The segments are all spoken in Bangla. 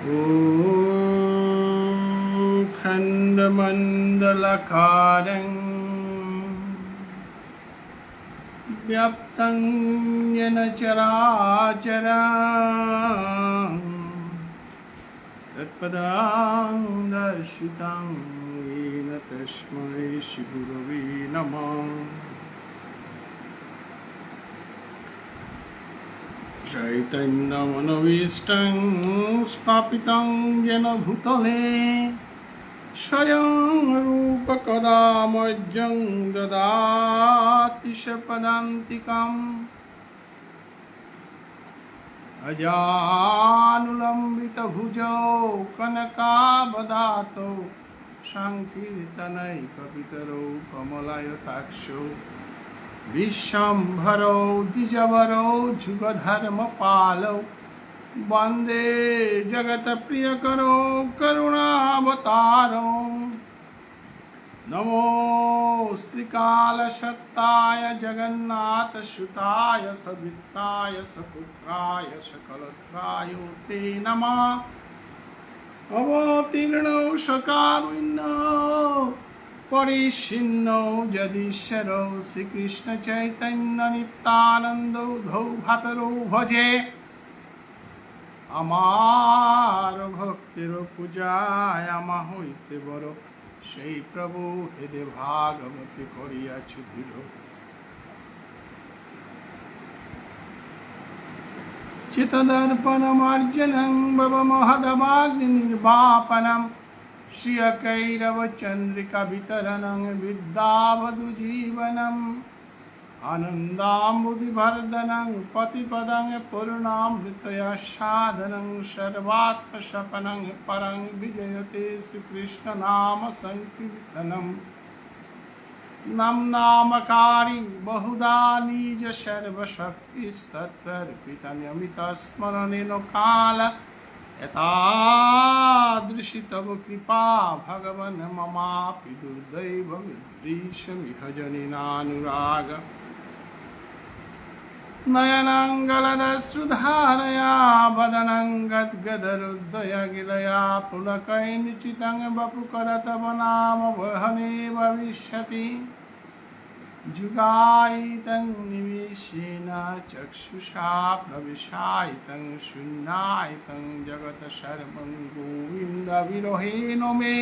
ॐ खण्डमण्डलकारं व्याप्तं येन चराचरं तत्पदां दर्शितं येन तस्मै श्रीगुरवे नमः। चैतन्यमनोभीष्टं स्थापितं येन भूतले स्वयं रूप कदा मह्यं ददाति स्वपदान्तिकम्। अजानुलम्बितभुजौ कनकावदातौ संकीर्तनैकपितरौ कमलायताक्षौ विश्वम्भरौ द्विजवरौ जुगधर्मपालौ वन्दे जगत्प्रियकरौ करुणावतारौ। नमोऽस्ति कालसत्ताय जगन्नाथसुताय सवित्ताय सपुत्राय सकलत्राय ते नमः। अवतीर्णौ सकारुण्यौ परिच्छिन्नौ जदीश्वरौ श्रीकृष्ण चैतन्य नित्यानन्दौ धौ भातरौ भजे। আমার ভক্তির পূজায় আমা হইতে বড় সেই প্রভু হেদে ভাগবতী করিয়াছি দৃঢ়। চিতদর্পণমার্জনং ভব মহদমাগ্নি নির্বাপনম শ্রিয়কৈরবচন্দ্রিকা বিতরণং বিদ্যাবধূ জীবনম आनन्दाम्बुधिवर्धनं पतिपदं पूर्णामृतया साधनं सर्वात्मसपनं परं विजयते श्रीकृष्णनाम संकीर्तनम्। नामकारी बहुधा निज सर्वशक्तिस्तत्त्वर्पितनियमितस्मरणेन काल एतादृशी तव कृपा भगवन् ममापि दुर्दैवमिदृशमिह जनिनानुराग। नयनाङ्गलदश्रुधारया वदनं गद्गदरुद्धया गिलया पुलकैर्निचितं वपुकरतव नाम वहने भविष्यति। जुगायितं निमेषेन चक्षुषा प्रविशायितं शून्यायितं जगत् सर्वं गोविन्दविरहेण मे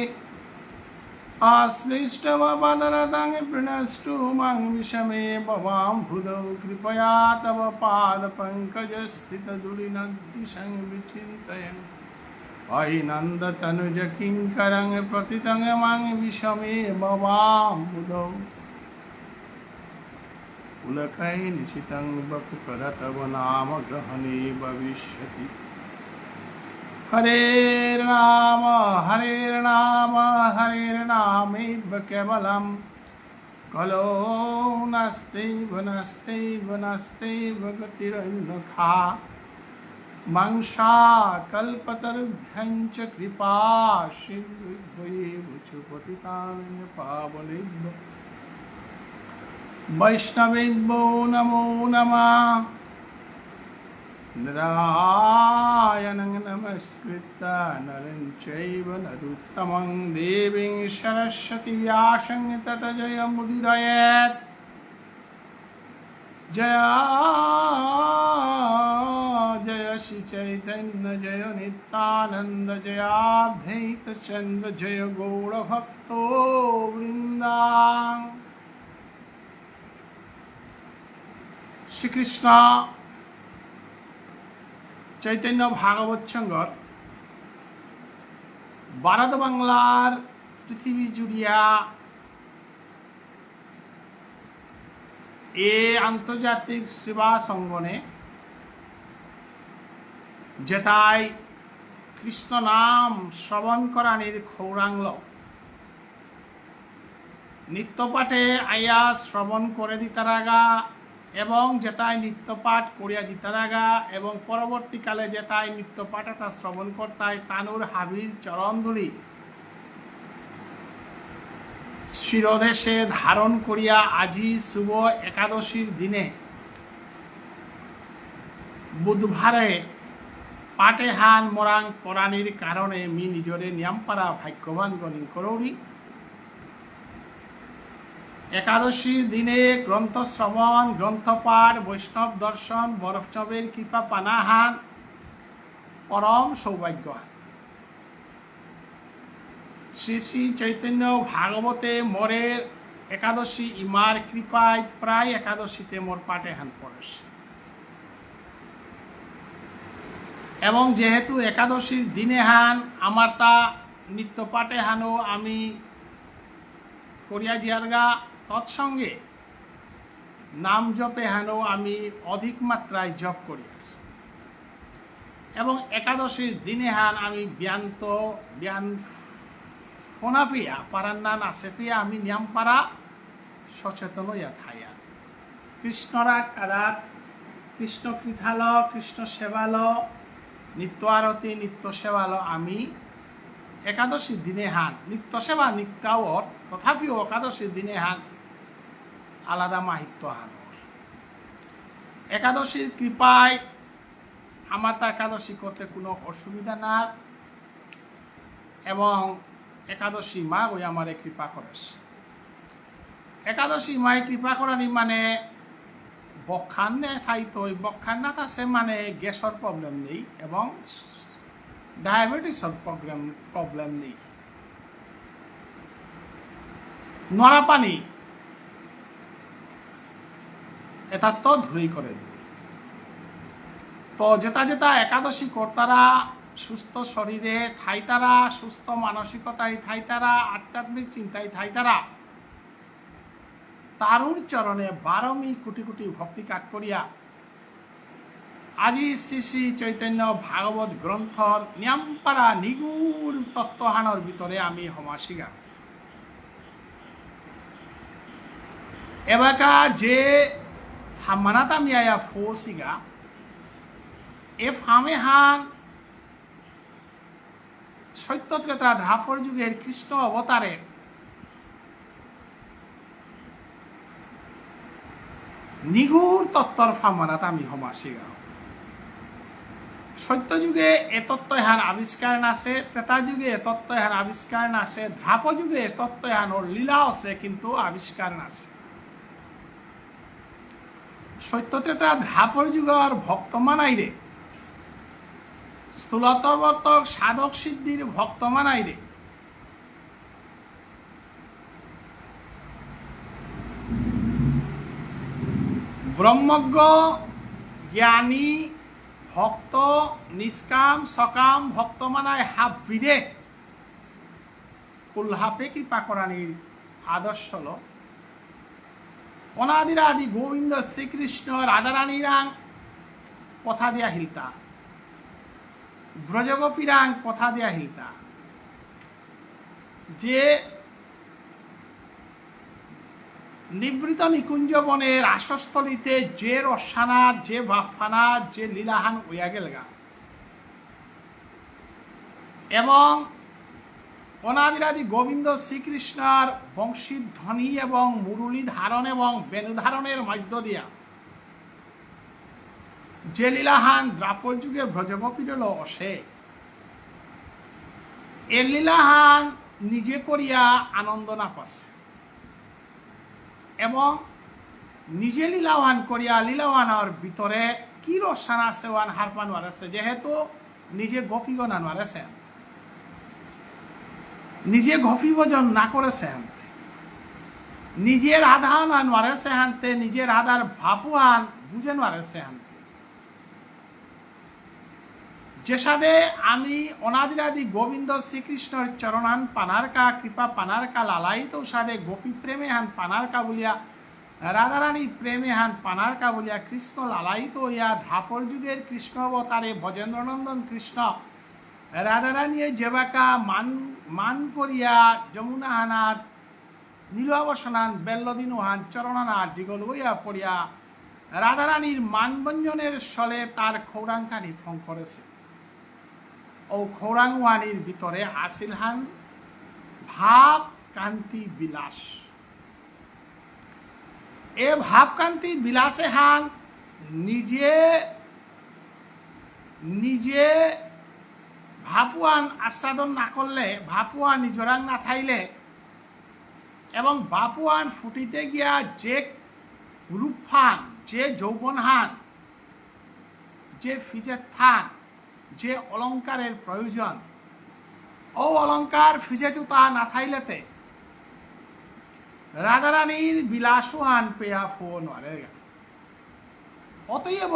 आश्लिष्टवदरतं प्रणष्टु मं विषमे भवाम्बुधौ। कृपया तव पादपङ्कजस्थितधूलिनद्दिशं विचिन्तयन् वैनन्दतनुजकिङ्करं प्रतितं मं विषमे भवाम्बुधौ। पुलकैर्निशितं वपुकर तव नाम ग्रहणे भविष्यति। हरेर्नाम हरेर्नाम हरेर्नामैव केवलं कलो नास्त्यैव नास्त्यैव नास्त्यैव गतिरन्यथा। मंसाकल्पतरुभ्यं च कृपा सिन्धुभ्यैव च पतितानां पावनेभ्यो वैष्णवेभ्यो नमो नमः। नारायणं नमस्कृत्य नरं चैव नरोत्तमं देवीं सरस्वती व्यासं ततो जयमुदीरयेत्। जय जय श्री चैतन्य जय नित्यानंद जय अद्वैत चन्द्र जय गौरभक्तो वृन्दा। শ্রীকৃষ্ণ চৈতন্য ভাগবত সংঘর ভারত বাংলার পৃথিবী জুড়িয়া এ আন্তর্জাতিক সেবা সঙ্গনে যেটাই কৃষ্ণ নাম শ্রবণ করানির খৌরাংল নিত্যপাঠে আয়া শ্রবণ করে দিতারাগা এবং যেটাই নিত্যপাঠ করিয়া জিতারাগা এবং পরবর্তীকালে যেটাই নিত্যপাঠটা শ্রবণ করতায় তানুর হাবির চরণধুলি শিরদেশে ধারণ করিয়া আজি শুভ একাদশীর দিনে বুধবারে পাটে হান মরাং পরাণীর কারণে মি নিজরে নিয়ামপারা ভাগ্যবান গণিন করৌনি একাদশীর দিনে গ্রন্থ শ্রবণ গ্রন্থপাঠ বৈষ্ণব দর্শন বৈষ্ণবের কৃপা পানাহান পরম সৌভাগ্য। শ্রী শ্রী চৈতন্য ভাগবতে মোরের একাদশী ইমার কৃপায় প্রায় একাদশীতে মোর পাটে হান পড়েছে এবং যেহেতু একাদশীর দিনে হান আমার তা নিত্য পাটে হানও আমি করিয়া জিয়ারগা তৎসঙ্গে নাম জপে হানও আমি অধিক মাত্রায় জপ করিয়াছি এবং একাদশীর দিনে হান আমি জ্ঞান ফোনাপিয়া পারান্নান আসেপিয়া আমি নিয়ামপাড়া সচেতন ইয়া থাইয়া কৃষ্ণরা কাদার কৃষ্ণ কৃথাল কৃষ্ণ সেবাল নিত্য আরতি নিত্য সেবাল আমি একাদশীর দিনে হান নিত্য সেবা নিত্যাওর তথাপিও একাদশীর দিনে হান আলাদা মাহিত্য হান একাদশীর কৃপায় আমার তা একাদশী করতে কোনো অসুবিধা না এবং একাদশী মা ওই আমারে কৃপা করেছে একাদশী মায় কৃপা করানি মানে বক্ষান খাইতো বক্ষান না আছে মানে গ্যাসের প্রবলেম নেই এবং ডায়াবেটিসের প্রবলেম নেই নড়া পানি এটা তো ধুই করে দিই তো যেটা একাদশী কর্তারা সুস্থ শরীরে থাইতারা সুস্থ মানসিকতায় থাইতারা আধ্যাত্মিক চিন্তায় থাইতারা তারুর চরণে 12মি কোটি কোটি ভক্তি কাজ করিয়া আজি শ্রী শ্রী চৈতন্য ভাগবত গ্রন্থর নিয়ামপাড়া নিগুড় তত্ত্বহানর ভিতরে আমি হমাসিগা এবাকা যে ফামানাত আমি আয়া ফোসিগা এ ফামে হান সত্য ত্রেতা দ্রাপর যুগের কৃষ্ণ অবতারের নিগুড় তত্ত্বর ফামানাত আমি হমাসিগা সত্য যুগে এ তত্ত্ব হান আবিষ্কার আছে ত্রেতা যুগে এ তত্ত্ব হান আবিষ্কার আছে ধ্রাপ যুগে এ তত্ত্ব হান ওর লীলা আছে কিন্তু আবিষ্কার আছে সত্য ত্রেতা ধ্রাপর যুগের ভক্ত মানাই রে স্থূলতবর্তক সাধক সিদ্ধির ভক্ত মানাই রে ব্রহ্মজ্ঞ জ্ঞানী ভক্ত নিষ্কাম সকাম ভক্ত মানায় হাফ বিদে কুলহাপে কৃপা করানির আদর্শ হল অনাদিরাদি গোবিন্দ শ্রীকৃষ্ণ রাধারানীরাং কথা দিয়া হিলতা ব্রজগোপীরাং কথা দিয়া হিলতা যে নিবৃত নিকুঞ্জ বনের আশস্থলিতে যে রসানা যে বাফানা যে লীলাহান হইয়া গেলগা এবং অনাদিরাদি গোবিন্দ শ্রীকৃষ্ণর বংশীধ্বনি এবং মুরলী ধারণ এবং বেণু ধারণের মধ্য দিয়া যে লীলাহান দ্রাপর যুগে ব্রজগোপীর অসে এ লীলাহান নিজে করিয়া আনন্দ না পাচ্ছে এবং নিজে লীলাওয়ান করিয়া লীলাওয়ানোর ভিতরে কি রসান আছে ওয়ান হারপান আছে যেহেতু নিজে গোপীগণ আনওয়ারেছেন নিজে গোপী ভোজন না করেছেন নিজের আধান আনওয়ারেছে হানতে নিজের আধার ভাপুয়ান বুঝেন ওয়ারেছে হানতে যে সাদে আমি অনাদিরাদি গোবিন্দ শ্রীকৃষ্ণের চরণান পানারকা কৃপা পানারকা লালায়িত সাদে গোপী প্রেমে হান পানারকা বলিয়া রাধারানী প্রেমে হান পানারকা বলিয়া কৃষ্ণ লালায়িত হইয়া ধাপর যুগের কৃষ্ণ অবতারে ভজেন্দ্রনন্দন কৃষ্ণ রাধারানী যেবাকা মান করিয়া যমুনা হানার নীলাবসনান বেল্লদিন হান চরণানার দিগল হইয়া পড়িয়া রাধারানীর মানবঞ্জনের সলে তার খৌরাঙ্কানি ফং করেছে ও খৌরাংওয়ানির ভিতরে আসিল হান ভাব কান্তি বিলাস এ ভাব কান্তি বিলাসে হান নিজে নিজে ভাপুয়ান আস্বাদন না করলে, ভাপুয়ান নিজরাং না থাইলে এবং বাপুয়ান ফুটিতে গিয়া যে রূপফান, যে যৌবনহান, যে ফিজের থান, যে অলঙ্কারের প্রয়োজন, ও অলঙ্কার ফিজে জুতা না থাইলেতে রাধারানীর বিলাসুহান পেয়া ফোন অতএব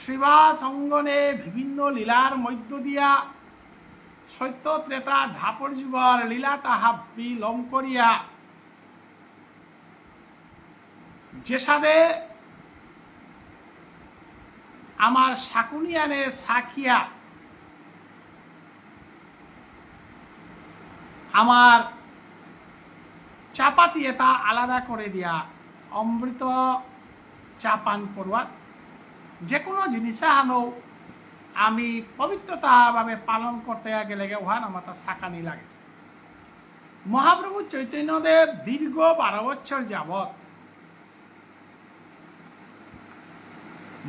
শ্রীবাস অঙ্গনে বিভিন্ন লীলার মধ্য দিয়া সত্য ত্রেতা ধাপর যুগর লীলা তাহা বিলম করিয়া যে সাদে আমার শাকুনিয়ানে সাখিয়া আমার চাপাতি এটা আলাদা করে দিয়া অমৃত চা পান করবার যে কোনো জিনিস হানো আমি পবিত্রতাভাবে পালন করতে গেলে ওহান আমার তা সাকানি লাগে। মহাপ্রভু চৈতন্যদেব দীর্ঘ 12 বছর যাবৎ,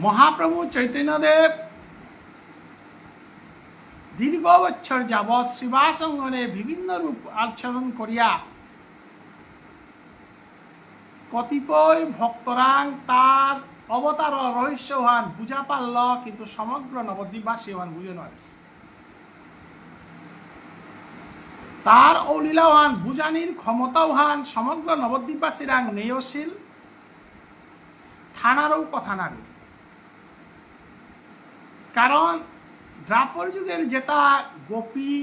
মহাপ্রভু চৈতন্যদেব দীর্ঘ বছর যাবৎ শ্রীবাস অঙ্গনে বিভিন্ন রূপ আচরণ করিয়া কতিপয় ভক্তরাং তার অবতার রহস্য হন বুঝা পারল, কিন্তু সমগ্র নবদ্বীপবাসী হন বুঝে নয়। তার অলীলা হন বুঝানির ক্ষমতাও হন সমগ্র নবদ্বীপবাসীরাং নেয়শীল থানারও কথা না। কারণ দ্রাপর যুগের যেটা গোপী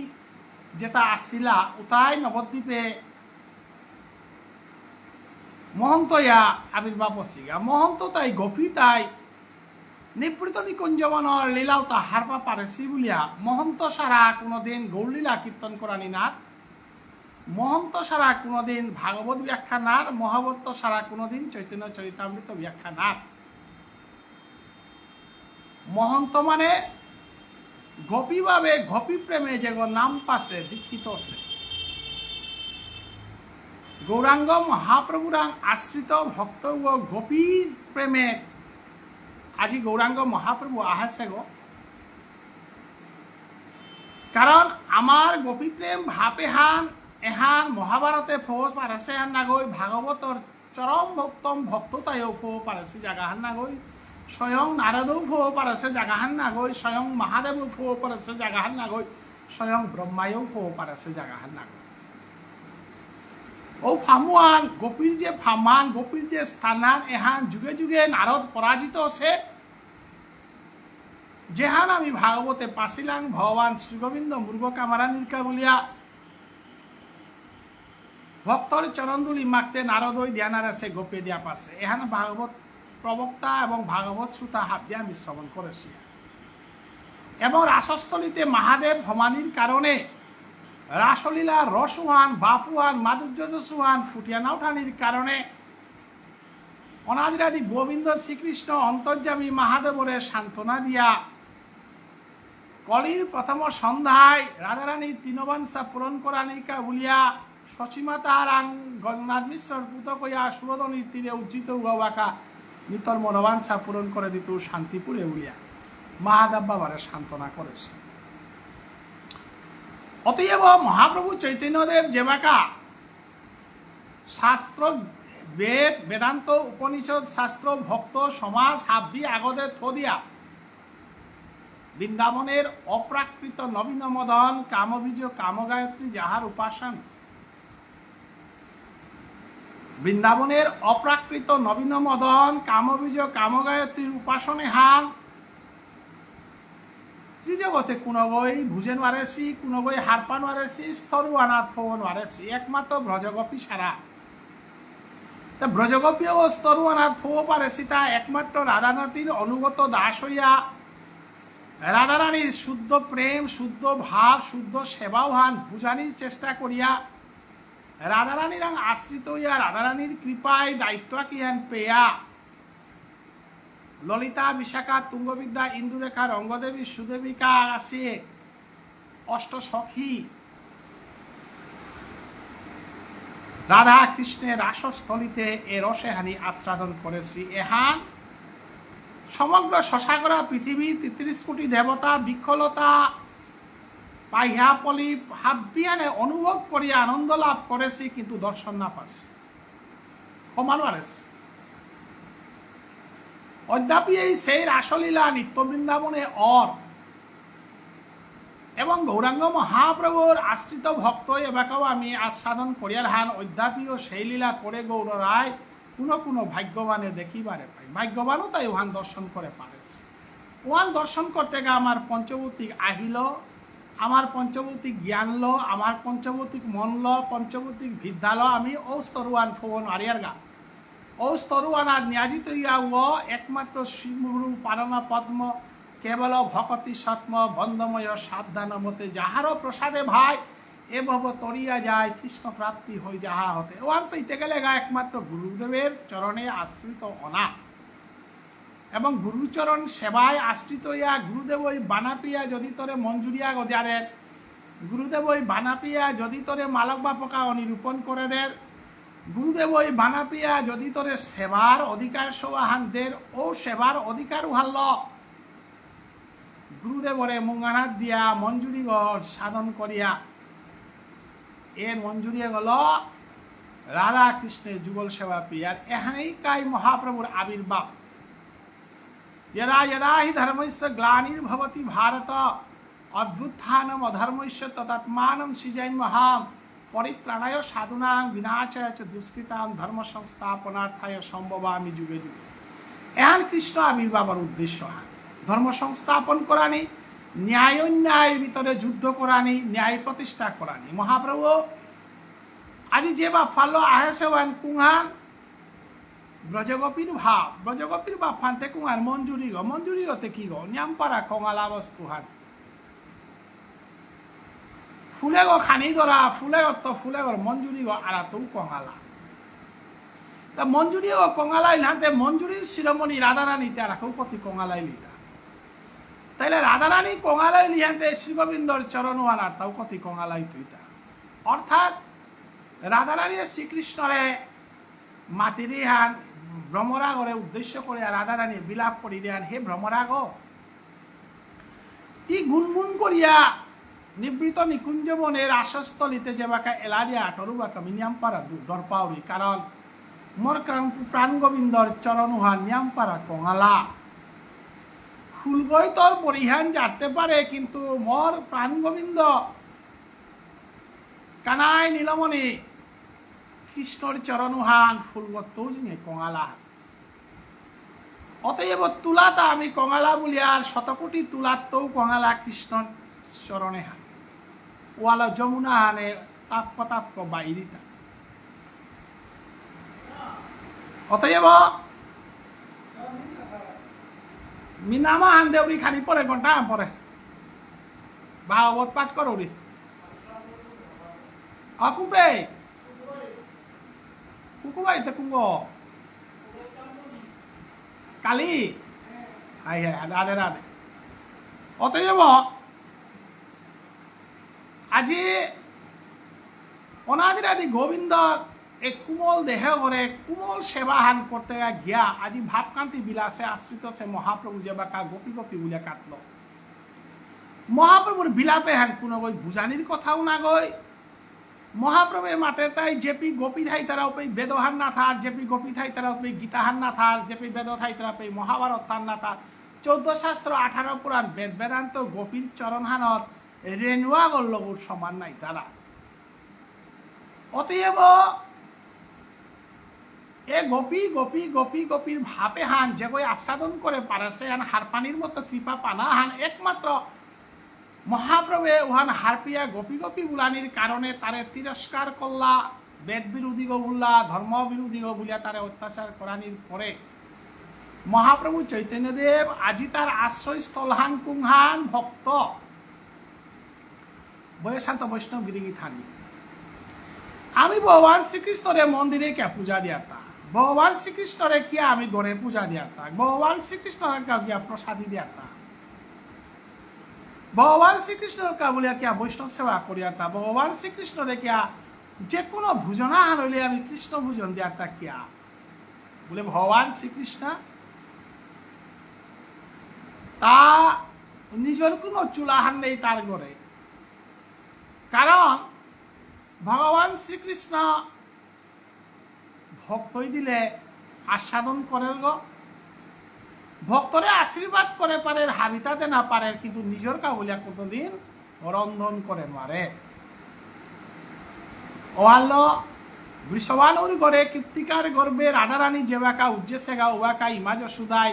যেটা আসিলা ওটাই নবদ্বীপে মহন্ত ইয়া আবির্ভাব হচ্ছিগা। মহন্ত তাই গোপী তাই নিবৃত নিকুঞ্জবনের লীলাও তা হারপা পারেছি বলিয়া মহন্ত সারা কোনোদিন গৌরলীলা কীর্তন করানি না, মহন্ত সারা কোনোদিন ভাগবত ব্যাখ্যা নার, মহাবত সারা কোনোদিন চৈতন্য চরিতামৃত ব্যাখ্যা নার। মহন্ত মানে গোপীভাবে গোপী প্রেমে যে নাম পাশে দীক্ষিত আছে, গৌরাঙ্গ মহাপ্রভুরাং আশ্রিত ভক্ত ও গোপী প্রেমে আজি গৌরাঙ্গ মহাপ্রভু আহাসে গো। কারণ আমার গোপী প্রেম ভাপে হান এহান মহাভারতে ফৌজ পারেছে হান না গই, ভাগবতর চরম ভক্তম ভক্ততায়ও ফো পারেছে জাগা হান না গই, স্বয়ং নারদও ফো পারেছে জাগা হান না গই, স্বয়ং মহাদেবও ফো পারেছে জাগা হান না গই, স্বয়ং ব্রহ্মায়ও ফো পারেছে জাগা হান না গই। ও ফামুয়ান গোপীর যে ফামান, গোপীর যে স্থানান এহান যুগে যুগে নারদ পরাজিত আছে, যেহান আমি ভাগবতে পাছিলাম ভগবান শ্রীগোবিন্দ মৃগ কামারা নীলকা বলিয়া ভক্তর চরণদুলি মাগতে নারদ ওই ধ্যানার আছে গোপে দিয়া পাশে, এহান ভাগবত প্রবক্তা এবং ভাগবত শ্রোতা হাবিয়া আমি শ্রবণ করেছি। এবং রাসস্থলীতে মহাদেব ভমানির কারণে রাসলীলা রসুহান বাপুহান মাধুর্য রসুহান ফুটিয়া না উঠানির কারণে অনাদিরাদি গোবিন্দ শ্রীকৃষ্ণ অন্তর্যামী মহাদেবরে সান্ত্বনা দিয়া কলির প্রথম সন্ধ্যায় রাধারানীর তৃণবাঞ্ছা পূরণ করা নিকা বলিয়া সচিমাতার গঙ্গনাথ মিশ্র পুত কইয়া সুরদনীর তীরে উজ্জিত উগাবাকা নিতর মনোবাঞ্ছা পূরণ করে দিত শান্তিপুরে উলিয়া মহাদেব বাবারে সান্ত্বনা করেছে। অতএব মহাপ্রভু চৈতন্যদেব যেবাকা শাস্ত্র বেদ বেদান্ত উপনিষদ শাস্ত্র ভক্ত সমাজ হাব্বি আগদে থদিয়া বৃন্দাবনের অপ্রাকৃত নবীন মদন কামবীজ কামগায়ত্রী যাহার উপাসন, বৃন্দাবনের অপ্রাকৃত নবীন মদন কামবীজ কামগায়ত্রীর উপাসনে হান ত্রিজগতে কোনো বই ভুজে নারেছি, কোনো বই হারপা নারেছি, স্তরু আনাথ ফো নারেছি, একমাত্র ব্রজগোপী সারা। তা ব্রজগোপী ও স্তরু অনাথ ফো পারেছি তা একমাত্র রাধানাথীর অনুগত দাস হইয়া রাধারানীর শুদ্ধ প্রেম শুদ্ধ ভাব শুদ্ধ সেবাহান বুঝানির চেষ্টা করিয়া রাধারানীর আশ্রিত হইয়া রাধারানীর কৃপায় দায়িত্ব কিয়ান পেয়া ললিতা বিশাখা তুঙ্গবিদ্যা ইন্দুরেখা রঙ্গদেবী সুদেবিকা আসে অষ্ট সখী রাধা কৃষ্ণের রাসস্থলিতে এ রসেহানি আস্বাদন করেছি। এহান সমগ্র শশাগরা পৃথিবী 33 কোটি দেবতা বৃক্ষলতা পাইহা পলি হাবিয়ানে অনুভব করিয়া আনন্দ লাভ করেছি, কিন্তু দর্শন না পাচ্ছি, সমানো আরেছি। অদ্যাপি এই সেই রাসলীলা নিত্য বৃন্দাবনে এবং গৌরাঙ্গ মহাপ্রভুর আশ্রিত ভক্ত এবাকেও আমি আস্বাদন করিয়ার হান অদ্যাপিও সেই লীলা করে গৌর রায় কোনো ভাগ্যবানে দেখিবারে পাই। ভাগ্যবানও তাই ওহান দর্শন করে পারেছে। ওহান দর্শন করতে গা আমার পঞ্চভৌতিক আহিল, আমার পঞ্চভৌতিক জ্ঞান ল, আমার পঞ্চভৌতিক মন ল, পঞ্চভৌতিক বিদ্যা ল, আমি ও স্তরুয়ান ফোন আরিয়ার গা ও স্তরুয়ান আর নিয়াজিত ইয়া ও একমাত্র শ্রীগুরু পারনা পদ্ম কেবল ভকতি সত্ম বন্দময় সাবধান মতে যাহারও প্রসাদে ভাই এভাব তরিয়া যায় কৃষ্ণ প্রাপ্তি হই যাহা হতে। ওয়ান পেতে গেলে গা একমাত্র গুরুদেবের চরণে আশ্রিত অনা এবং গুরুচরণ সেবায় আশ্রিত ইয়া গুরুদেব ওই বানাপিয়া যদি তোরে মঞ্জুরিয়া গদিয়ারের, গুরুদেব ওই বানাপিয়া যদি তোরে মালক বাপকা অনিরূপণ করে দের, গুরুদেব ওই বানাপিয়া যদি তোরে সেবার অধিকার সোহানদের ও সেবার অধিকার উহাল্ল গুরুদেবরে মুঙ্গানাথ দিয়া মঞ্জুরি সাধন করিয়া এর মঞ্জুরি গল রাধা কৃষ্ণের যুগল সেবা প্রিয়ার। এখানেই কাই মহাপ্রভুর আবির্ভাব। यदा यदा हि धर्मस्य ग्लानिर्भवति भारत अभ्युत्थानम् अधर्मस्य तदात्मानं सृजयन्महाम् परित्राणाय साधूनां विनाशाय च दुष्कृतां धर्म संस्थापनार्थाय সম্ভবামি যুগে যুগে। এখান কৃষ্ণ আবির্ভাবের উদ্দেশ্য ধর্ম সংস্থাপন করানি, ন্যায় অন্যায়ের ভিতরে যুদ্ধ করানি, ন্যায় প্রতিষ্ঠা করানি। মহাপ্রভু আজি যে বা ফাল্য আহেছে ওয়ান কুহান ব্রজগোপীর ভাব ফান্তে কুমার মঞ্জুরি গতে কি গো নিয়ামপারা কঙালা বস্তু হান ফুলে গো খানি ধরা ফুলে গর মঞ্জুরি গো আরা তু কঙালা তা মঞ্জুরি ও কঙালাই নাতে মঞ্জুরির শিরোমণি রাধারানী তারাকেও কতি কঙালাই লিতা তাইলে রাধারানী কঙালাই লিহান্তে শিববিন্দর চরণ আনার তাও কতি কঙালাই তুইতা। অর্থাৎ রাধারানী শ্রীকৃষ্ণরে মাতিরি হান ভ্রমরাগরে উদ্দেশ্য করে রাধারানী বিলাপ করি দেন, হে ভ্রমরাগ ই গুনগুন করিয়া নিবৃত নিকুঞ্জ বনের আশস্থলিতে যে বাকা এলারিয়া আটরু বাকা মিনিয়ামপাড়া দরপাউরি, কারণ মোর প্রাণ গোবিন্দর চরণুহান নিয়ামপাড়া কঙালা ফুলগই তোর পরিহান জানতে পারে, কিন্তু মোর প্রাণ গোবিন্দ কানাই নীলমণি কৃষ্ণর চরণুহান ফুলগত্তও জিনে কঙালা। অতএব তুলাতা আমি কঙালা বলি আর শতকোটি তুলাত্তও কঙালা কৃষ্ণর চরণে হান ওয়ালা যমুনা হানে তাপ্প বাইরিতা। অতএব মিনামা হান দেউরি খানি পরে ঘন্টা পরে ভাগবত পাঠ করো রে অকুপে কুকুবাইতে কুঙ্গ কালি হাই রাধে রাধে। অতএব আজি অনাদিরাদি গোবিন্দ এক কুমল দেহ করে কুমল সেবা হান করতে গিয়া আজি ভাবকান্তি বিলাসে আশ্রিত সে মহাপ্রভু যে বাকা গোপী গোপী বলে কাটল। মহাপ্রভুর বিলাপে হান কোনো বই বুঝানির কথাও না গই। মহাপ্রভুর মাতে তাই জেপি গোপী থাই তারা উপে বেদহান না থার, জেপি গোপী থাই তারা উপে গীতাহান না থার, জেপি বেদ থাই তারা উপে মহাভারত থান না থার, 14 শাস্ত্র 18 পুরাণ বেদ বেদান্ত গোপীর চরণহানত রেনুয়া গল্লগুর সমান নাই তারা। অতএব এ গোপীর ভাপে হান যে গই আস্বাদন করে পারেছে হান হারপানির মতো কৃপা পানা হান একমাত্র মহাপ্রভু উহান হারপিয়া গোপী বুলানির কারণে তারে তিরস্কার করলা, বেদ বিরোধী গো বললা, ধর্ম বিরোধী গো বলিয়া তারে অত্যাচার করানির পরে মহাপ্রভু চৈতন্যদেব আজি তার আশ্রয়স্থল হান কুংহান ভক্ত বয়সান্ত বৈষ্ণব গিরিগি থানি। আমি ভগবান শ্রীকৃষ্ণরে মন্দিরে কে পূজা দিয়াতা, ভগবান শ্রীকৃষ্ণরে কিয়া আমি গড়ে পূজা দিয়াতা, ভগবান শ্রীকৃষ্ণরে কিয়া প্রসাদী দিয়াতা, ভগবান শ্রীকৃষ্ণর কা বলিয়া কিয়া বৈষ্ণব সেবা করিয়াতা, ভগবান শ্রীকৃষ্ণরে কিয়া যে কোনো ভোজনা হইলে আমি কৃষ্ণ ভোজন দিয়াতা কিয়া বলে ভগবান শ্রীকৃষ্ণ তা নিজের কোনো চুলাহান নেই তার ঘরে, কারণ ভগবান শ্রীকৃষ্ণ ভক্তই দিলে আস্বাদন করেন গো, ভক্তরে আশীর্বাদ করে পারে, হাবিতাতে না পারে, কিন্তু নিজের কাবুলিয়া কতদিন রন্ধন করে মারে। ওয়াল্ল বৃষবানুর গড়ে কীর্তিকার গর্বে রাধারানী যেবাকা উজ্জেসেগা ওবাকা ইমাজ সুদাই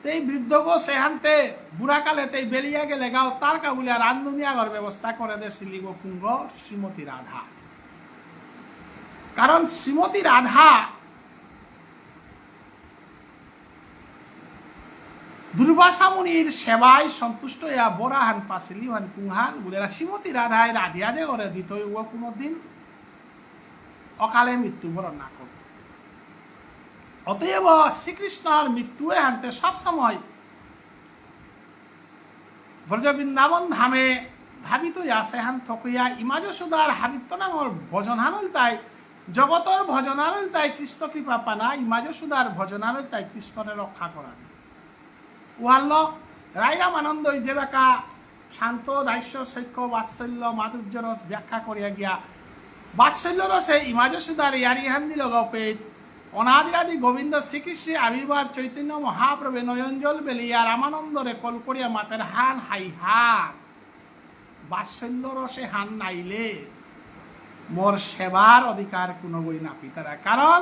তেই বৃদ্ধ গো সেহান্তে বুড়াকালে তেই বেলিয়া গেলে গাও তার কাবুলিয়া রান্ধুনিয়া ঘর ব্যবস্থা করে দে শিলিব কুঙ্গ শ্রীমতী রাধা। কারণ শ্রীমতী রাধা দুর্বাসা মুনির সেবায় সন্তুষ্ট হইয়া বরাহান পাশিলিহান কুংহান বলেরা শ্রীমতী রাধায় রাধিয়া যে করে দিত ও কোনোদিন অকালে মৃত্যুবরণ না করত। অতএব শ্রীকৃষ্ণের মৃত্যু হানতে সবসময় ব্রজ বৃন্দাবন ধামে ভাবিত আসে হান থকইয়া ইমাজ সুদার হাবিত্য নামর ভজনানল তাই জগতর ভজনানল তাই কৃষ্ণ কৃপা পানা ইমাজ সুদার ভজনানল তাই কৃষ্ণরে রক্ষা করা। ওয়াল্ল রাইরামানন্দ যে বেকা শান্ত দাস্য সৈক্য বাৎসল্য মাধুর্য রস ব্যাখ্যা করিয়া গিয়া বাৎসল্য রসে ইমাজ সুদার ইয়ারিহান দিল গপে অনাদিরাদি গোবিন্দ শ্রীকৃষ্ণের আবির্ভাব চৈতন্য মহাপ্রভে নয়ঞ্জল বেলিয়া রামানন্দরে কল করিয়া মাতের হান হাই হান বাৎসল্য রসে হান নাইলে মোর সেবার অধিকার কোনো বই না পিতারা। কারণ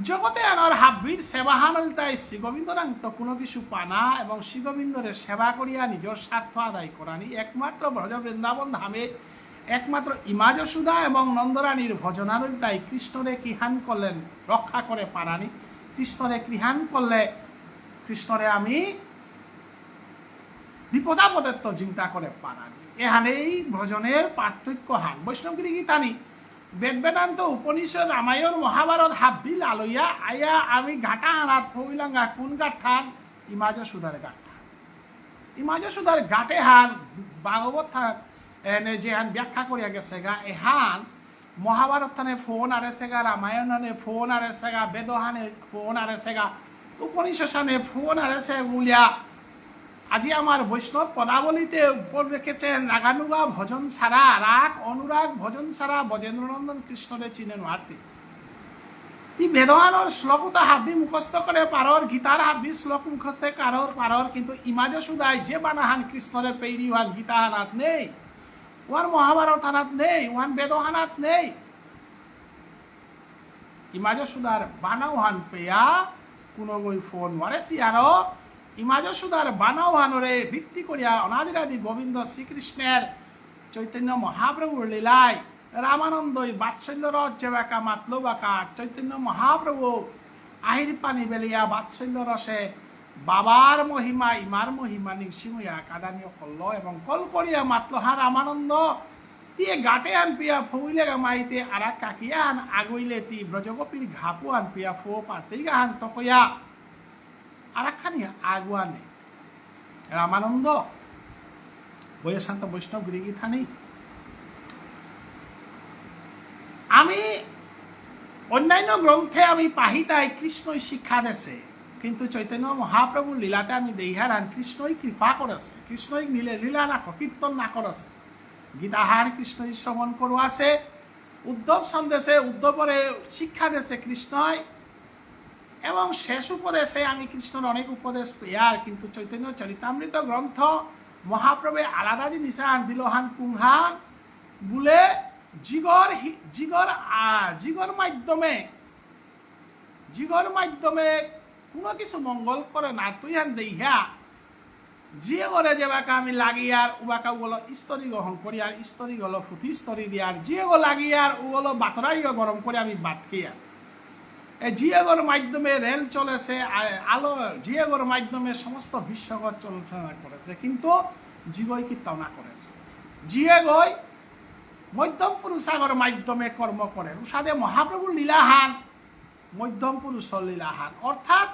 জগতে আনার হাব্বির সেবাহান তাই শ্রীগোবিন্দরাং তো কোনো কিছু পানা এবং শ্রীগোবিন্দরে সেবা করিয়া নিজের স্বার্থ আদায় করানি একমাত্র ব্রজ বৃন্দাবন ধামে একমাত্র ইমাজ সুধা এবং নন্দরানীর ভজনানুল তাই কৃষ্ণরে কৃহান করলেন রক্ষা করে পারানি। কৃষ্ণরে কৃহান করলে কৃষ্ণরে আমি বিপদাপদের তো চিন্তা করে পারানি। এহানেই ভজনের পার্থক্য হান বৈষ্ণবগিরি গীতানি বেদ বেদান্ত উপনিষদ রামায়ণ মহাভারত হাব্বিল আলইয়া আয়া আমি ঘাটা আনাত হইলাঙ্গা কোন গাঠান ইমাজ সুধার গাঠা ইমাজ সুধার গাটে হান ভাগবত এনে যে হান ব্যাখ্যা করিয়া গেছে গা এহান মহাভারত থানে ফোন আরেছে গা রামায়ণ হানে ফোন আরেছে গা বেদহানে ফোন আরেছে গা উপনিষদ হানে ফোন আরেছে বলিয়া আজি আমার বৈষ্ণব পদাবলীতে উপর রেখেছেন রাগানুগা ভজন ছাড়া রাগ অনুরাগ ভজন ছাড়া ব্রজেন্দ্রনন্দন কৃষ্ণরে চিনেন আরতি ই বেদহানোর শ্লোকতা হাব্বি মুখস্থ করে পারর গীতার হাব্বি শ্লোক মুখস্থ পারর কিন্তু ইমাজ সুদায় যে বানাহান কৃষ্ণরে পেইরি ওয়ান গীতা হানাত নেই ওয়ান মহাভারত হানাত নেই ওয়ান বেদহানাত নেই ইমাজ সুদার বানাও হান পেয়া কোনো গই ফোন মারেছি আরো ইমাজ সুদার বানাও হানরে ভিত্তি করিয়া অনাদিরাদি গোবিন্দ শ্রীকৃষ্ণের চৈতন্য মহাপ্রভুর লীলায় রামানন্দই বাৎসল্য রস যেবাকা মাতলো বাকা চৈতন্য মহাপ্রভু আহির পানি বেলিয়া বাৎসল্য রসে বাবার মহিমা ইমার মহিমা নিঃসিমইয়া কাদানীয় করল এবং কল করিয়া মাতলোহা রামানন্দ দিয়ে গাটে আন পিয়া ফৌলে গামাইতে আরা কাকিয়া আন আগুইলে তি ব্রজগোপীর ঘাপু আন পিয়া ফো পাতেই গাহান তকয়া আরাখানি আগুয়ানে রামানন্দ বৈশান্ত বৈষ্ণব গিরিগীতা নেই। আমি অন্যান্য গ্রন্থে আমি পাহিতাই কৃষ্ণই শিক্ষা দেছে কিন্তু চৈতন্য মহাপ্রভুর লীলাতে আমি দেহারান কৃষ্ণই কৃপা করেছে কৃষ্ণই নীলে লীলা না কীর্তন না করেছে গীতাহার কৃষ্ণই শ্রবণ করু আছে উদ্ধব সন্দেশে উদ্ধবরে শিক্ষা দেছে কৃষ্ণই এবং শেষ উপদেশে আমি কৃষ্ণর অনেক উপদেশ পেয়ার কিন্তু চৈতন্য চরিতামৃত গ্রন্থ মহাপ্রভে আলাদা জিনিস দিলহান কুংহান বলে জিগর মাধ্যমে কোনো কিছু মঙ্গল করে না তুই হান দেইহা জিয়ে করে যে বাকা আমি লাগিয়ার উবাকা ওগুলো স্তরি গ্রহণ করি আর স্তরি গলো ফুটি স্তরি দিয়ার জিয়ে গো লাগিয়ার ওগুলো বাতরাই গরম করে আমি বাদ খেয়ার জিয়েগর মাধ্যমে রেল চলেছে আলো জিয়েগর মাধ্যমে সমস্ত বিশ্বগত চলচনা করেছে কিন্তু জিগই কীর্তন না করে জিয়েগই মধ্যম পুরুষাগর মাধ্যমে কর্ম করে উষাদে মহাপ্রভুর লীলাহান মধ্যম পুরুষর লীলাহান অর্থাৎ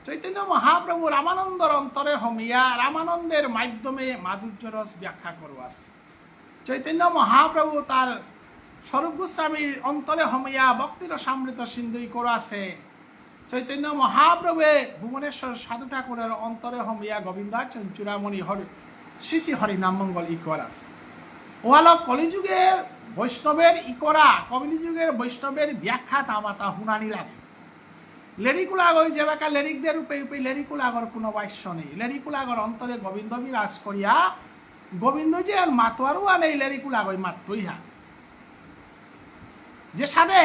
চৈতন্য মহাপ্রভু রামানন্দর অন্তরে হমিয়া রামানন্দের মাধ্যমে মাধুর্য রস ব্যাখ্যা করু আছে চৈতন্য মহাপ্রভু তার স্বরূপ গোস্বামীর অন্তরে হমিয়া ভক্তির সমৃদ্ধ সিন্ধুই করে আছে চৈতন্য মহাপ্রভে ভুবনেশ্বর সাধু ঠাকুরের অন্তরে হমিয়া গোবিন্দাচরণ চূড়ামণি হরি শ্রী শ্রী হরি নাম মঙ্গল ইকরাস ওয়াল কলিযুগের বৈষ্ণবের ইকরা কলিযুগের বৈষ্ণবের ব্যাখ্যা তামাতা হুনানি লাগে লেরিকুলাগর যেবাকা লেরিকদের রূপে রূপে লেরিকুলাগর কোনো বাস্য নেই লেরিকুলাগর অন্তরে গোবিন্দ বিরাজ করিয়া গোবিন্দ যে আর মাতোয়ারও আনে লেরিকুলাগর মাত্রই হা যে সাথে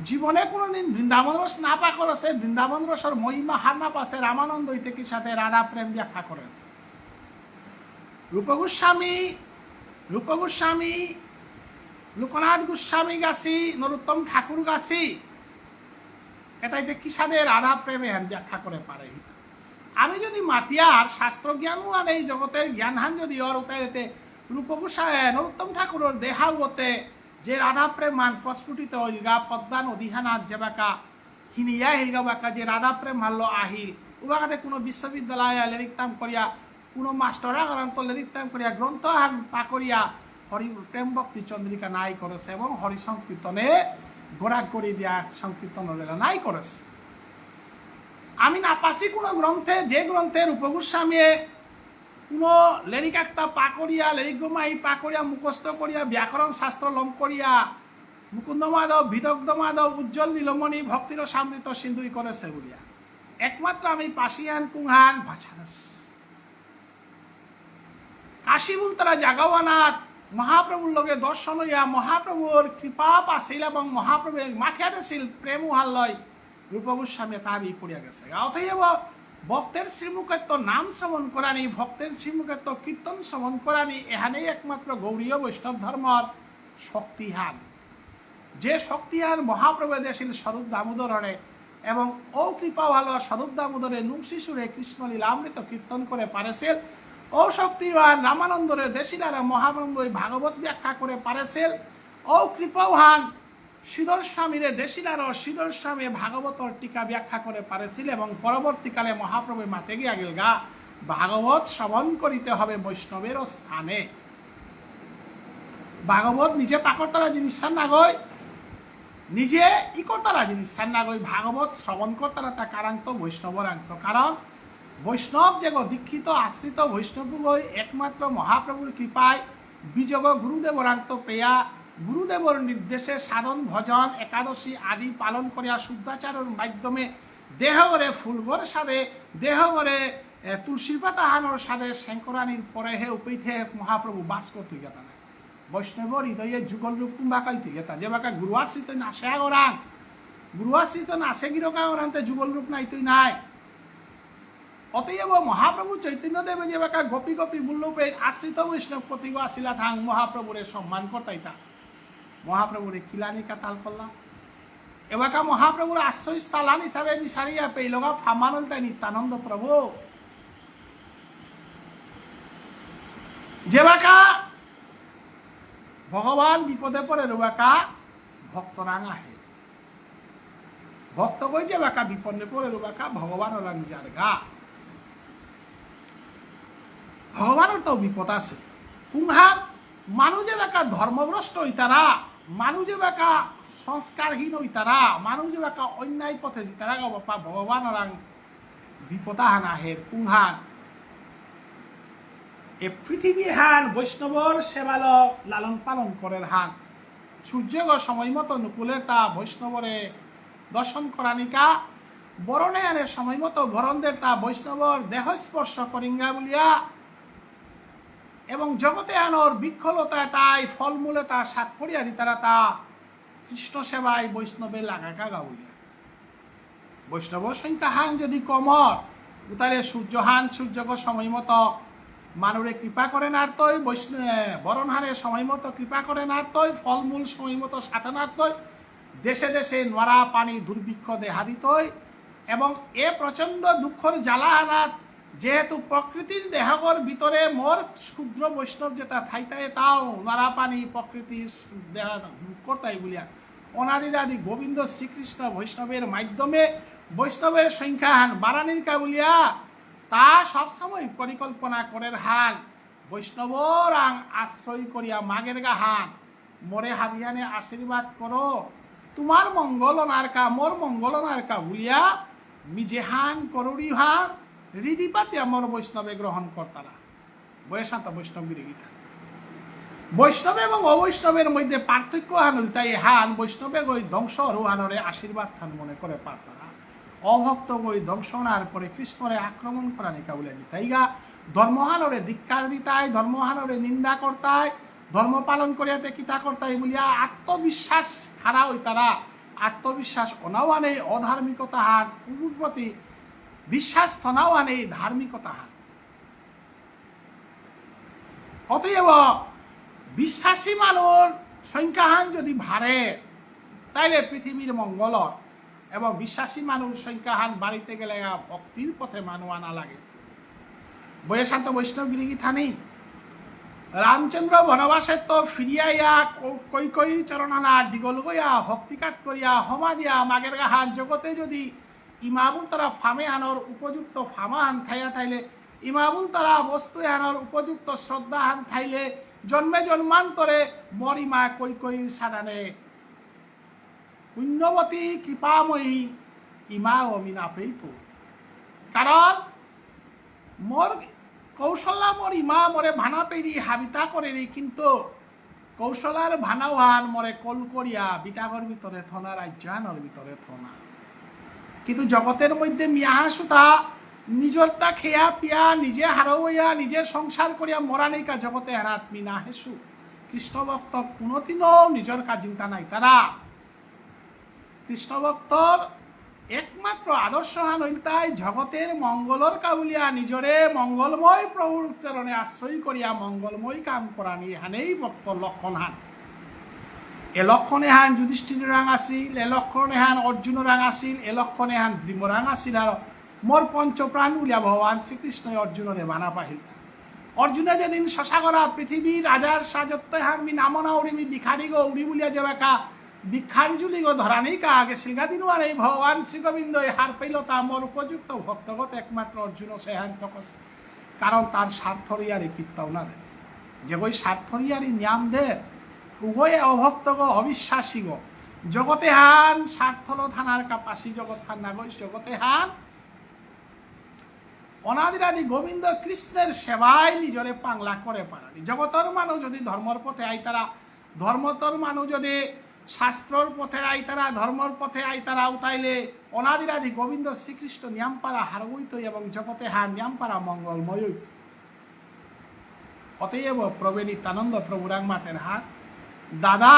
জীবনে কোনোদিন বৃন্দাবন রস না পা করেছে বৃন্দাবন রসর মহিমা হার না পাশে রামানন্দ ইত্যাদি সাথে রাধা প্রেম ব্যাখ্যা করেন রূপ গোস্বামী লোকনাথ গোস্বামী গাছি নরোত্তম ঠাকুর গাছি এটাই দেখি সাথে রাধা প্রেমে ব্যাখ্যা করে পারে আমি যদি মাতিয়ার শাস্ত্র জ্ঞানও আনে এই জগতের জ্ঞানহান যদি ওর উতাইতে রূপ গোস্বামী নরোত্তম ঠাকুরের দেহাগতে যে রাধা প্রেম মান প্রস্ফুটিত হইলগা পদ্মা নদীহানাথ যেবাকা হিনিয়া হিলগা বাকা যে রাধা প্রেম মাল্য আহিল উবাকাতে কোনো বিশ্ববিদ্যালয় লেরিকতাম করিয়া কোনো মাস্টরা গ্রন্থ লেরিকতাম করিয়া গ্রন্থ পা করিয়া হরি প্রেম ভক্তি চন্দ্রিকা নাই করেছে এবং হরি সংকীর্তনে গোড়া করে দিয়া সংকীর্তন নাই করেছে আমি না পাচ্ছি কোনো গ্রন্থে যে গ্রন্থে রূপ গোস্বামী কোনো লেরিক একটা পা করিয়া লেরিক গোমাই পা করিয়া মুখস্থ করিয়া ব্যাকরণ শাস্ত্র লম করিয়া মুকুন্দ মাধব বিদগ্ধ মাধব উজ্জ্বল নীলমণি ভক্তির সমৃত সিন্ধুই করেছে বলিয়া একমাত্র আমি পাশিয়ান কুংহান ভাষা কাশীবুল তারা জাগাওয়ানাথ মহাপ্রভুর লগে দর্শন হইয়া মহাপ্রভুর কৃপা পাছিল এবং মহাপ্রভুর মাখিয়াতে ছিল প্রেম হাল্লয় রূপ গোস্বামী তাহাবি পড়িয়া গেছে অতএব ভক্তের শ্রীমুখের তো নাম শ্রবণ করানি ভক্তের শ্রীমুখের তো কীর্তন শ্রবণ করানি এখানেই একমাত্র গৌরীয় বৈষ্ণব ধর্মর শক্তিহান যে শক্তিহান মহাপ্রভু দেশিল স্বরূপ দামোদরণে এবং ও কৃপা ভালো স্বরূপ দামোদরে নুংশিশুরে কৃষ্ণ লীলামৃত কীর্তন করে পারেছিল ও শক্তিবান রামানন্দরে দেশিলারা মহাপ্রভু ভাগবত ব্যাখ্যা করে পারেছিল ও কৃপাহান শ্রীধর স্বামীরে দেশিলার শ্রীধর স্বামী ভাগবতর টিকা ব্যাখ্যা করে পারেছিল এবং পরবর্তীকালে মহাপ্রভু মাতে গিয়া গেল গা ভাগবত শ্রবণ করিতে হবে বৈষ্ণবের স্থানে ভাগবত নিজে পাকড়তারা জিনিস না গই নিজে ইকর্তারা জিনিস না গই ভাগবত শ্রবণ কর্তারা তা কারান্ত বৈষ্ণবরান্ত কারণ বৈষ্ণব যে দীক্ষিত আশ্রিত বৈষ্ণব একমাত্র মহাপ্রভুর কৃপায় বিজগ গুরুদেবরান্ত পেয়া গুরুদেবর নির্দেশে সাধন ভজন একাদশী আদি পালন করিয়া শুদ্ধাচারের মাধ্যমে দেহরে ফুলবর সাদে দেহরে তুলসীর পাতা হানোর সাদে শঙ্করানির পরে হে উপৈথে মহাপ্রভু বাস করতে গেতা না বৈষ্ণবর হৃদয়ে যুগল রূপ কুম্ভাকাইতে গেতা যে বাকা গুরুয়াশ্রিত নাশে আগরান গুরুয়াশ্রিত নাশে গিরকা ওরান্তে যুগল রূপ নাই তুই নাই অতএব মহাপ্রভু চৈতন্য দেবে যে বাকা গোপী গোপী মূল্যপে আশ্রিত বৈষ্ণব প্রতিগ আসিলা থাং মহাপ্রভুরে সম্মান করতাইতা মহাপ্রভুরে কিলানিকা তাল করলাম এবাকা মহাপ্রভুর আশ্রয় স্থান হিসাবে বিচারিয়া পেইলগা ফামানল তাই নিত্যানন্দ প্রভু যেবাকা ভগবান বিপদে পড়ে রোবাকা ভক্তরাং আহে ভক্ত কই যে বাকা বিপদে পড়ে রোবাকা ভগবান রাং যার গা ভগবানের তো বিপদ আছে কুংহার মানুষ যে বাকা ধর্মভ্রষ্ট হইতারা মানুষ যে বাকা সংস্কারহীন হইতারা মানুষ যে বাকা অন্যায় পথে জিতারা গা বাপা ভগবান রাং বিপদাহান আহের কুংহান এ পৃথিবী হান বৈষ্ণবর সেবালক লালন পালন করের হান সূর্যগ সময় মতো নুকুলের তা বৈষ্ণবরে দর্শন করানিকা বরণে আনে সময় মতো বরণদের তা বৈষ্ণবর দেহ স্পর্শ করিঙ্গা বলিয়া এবং জগতে আনোর বৃক্ষলতা তাই ফলমূলে তা সাত করিয়া দিতারা তা কৃষ্ণ সেবায় বৈষ্ণবের লাগাকা গাউলিয়া বৈষ্ণব সংখ্যা হান যদি কমর তাহলে সূর্যহান সূর্যগ সময় মতো মানুরে কৃপা করে না তৈ বরণ হানের সময় মতো কৃপা করে না তৈ ফলমূল সময় মতো সাথে না তৈ দেশে দেশে নরা পানি দুর্ভিক্ষ দেহা দিতই এবং এ প্রচন্ড দুঃখর জ্বালা আনাত যেহেতু প্রকৃতির দেহগর ভিতরে মোর ক্ষুদ্র বৈষ্ণব যেটা থাইতায় তাও নরা পানি প্রকৃতির দেহ করতাই বলিয়া অনাদিরাদি গোবিন্দ শ্রীকৃষ্ণ বৈষ্ণবের মাধ্যমে বৈষ্ণবের সংখ্যা হান বারানির কা বলিয়া তা সবসময় পরিকল্পনা করে হান বৈষ্ণবর আশ্রয় করিয়া মাগের গা হান মোরে হাবিয়ানে আশীর্বাদ করো তোমার মঙ্গল নারকা মোর মঙ্গল নারকা বলিয়া মিজেহান করুড়ি হান হৃদিপাতি আমার বৈষ্ণবে গ্রহণ কর্তারা বয়সান্ত বৈষ্ণবগিরি গীতা বৈষ্ণব এবং অবৈষ্ণবের মধ্যে পার্থক্য হান তাই হান বৈষ্ণবে গই ধ্বংস রুহানরে আশীর্বাদ খান মনে করে পারতারা অভক্ত গই ধ্বংসনার পরে কৃষ্ণরে আক্রমণ করা নিকা বলে তাইগা ধর্মহানরে ধিক্কার দিতায় ধর্মহানরে নিন্দা করতায় ধর্ম পালন করিয়াতে কিতা করতায় বলিয়া আত্মবিশ্বাস হারা ওই তারা আত্মবিশ্বাস অনাওয়া নেই অধার্মিকতা হার প্রভুর প্রতি বিশ্বাস থনাওয়া নেই ধার্মিকতা হার অতএব বিশ্বাসী মানুষ সংখ্যাহান যদি ভারে তাইলে পৃথিবীর মঙ্গল এবং বিশ্বাসী মানুষ সংখ্যাহান বাড়িতে গেলে ভক্তির পথে মানুষ আনা লাগে বৈশান্ত বৈষ্ণব গিরিগীতা নেই রামচন্দ্র বনবাসের তো ফিরিয়াইয়া কৈকই চরণানা ডিগল গইয়া ভক্তিকাত করিয়া হমা দিয়া মাগের গাহান জগতে যদি ইমাবুল তারা ফামে আনর উপযুক্ত ফামা হান থাইয়া থাইলে ইমাবুল তারা বস্তু আনর উপযুক্ত শ্রদ্ধা হান থাইলে জন্মে জন্মান্তরে মরিমা কৈকই সাদানে পুণ্যবতী কৃপাময়ী ইমা অমিনা পেইত কারণ মোর কৌশলা মোর ইমা মরে ভানা পেরি হাবিতা করেনি কিন্তু কৌশলার ভানাওয়ান মরে কল করিয়া বিটাগর ভিতরে থনা রাজ্যানর ভিতরে থনা কিন্তু জগতের মধ্যে মিয়াহা সুতা নিজরটা খেয়া পিয়া নিজে হারওয়া নিজে সংসার করিয়া মরা নেই কা জগতে হারাত মিনা হেসু কৃষ্ণ ভক্ত কোনোদিনও নিজের কাজ চিন্তা নাই তারা কৃষ্ণ ভক্তর একমাত্র আদর্শ হান হইতাই জগতের মঙ্গলর কাবুলিয়া নিজরে মঙ্গলময় প্রভুর চরণে আশ্রয় করিয়া মঙ্গলময় কাম করা নিয়ে হানেই ভক্ত লক্ষণ হান এ লক্ষণে হান যুধিষ্ঠির রাং আসিল এ লক্ষণে হান অর্জুন রাং আসিল এ লক্ষণে হান দ্রিম রাং আসিল আর মোর পঞ্চপ্রাণ বলিয়া ভগবান শ্রীকৃষ্ণ অর্জুনরে বানা পাহিল অর্জুনে যেদিন শশাগরা পৃথিবীর রাজার সাজত্ব হামি নামনা উড়িমি বিখারি গো উড়ি বলিয়া যাবে ভিক্ষারি জুলি গো ধরানি কা আগে শিলগা দিনু আর এই ভগবান শ্রীগোবিন্দ হার পাইল তা মোর উপযুক্ত ভক্তগত একমাত্র অর্জুন সে হান তকস কারণ তার স্বার্থরিয়ারি কীর্তাও না দেয় যে গই স্বার্থরিয়ারি নিয়াম দে উভয়ে অভক্ত গো অবিশ্বাসী গো জগতে হান স্বার্থল থানার কাপাসী জগৎ হান না গই জগতে হান অনাদিরাদি গোবিন্দ কৃষ্ণের সেবায় নিজরে পাংলা করে পারানি জগতর মানুষ যদি ধর্মর পথে আইতারা ধর্মতর মানুষ যদি শাস্ত্রর পথে আইতারা ধর্মর পথে আইতারা উতাইলে অনাদিরাদি গোবিন্দ শ্রীকৃষ্ণ নিয়ামপাড়া হারবইত এবং জগতে হার নিয়ামপাড়া মঙ্গলময় অতএব প্রভু নিত্যানন্দ প্রভু রাংমাতের হাত দাদা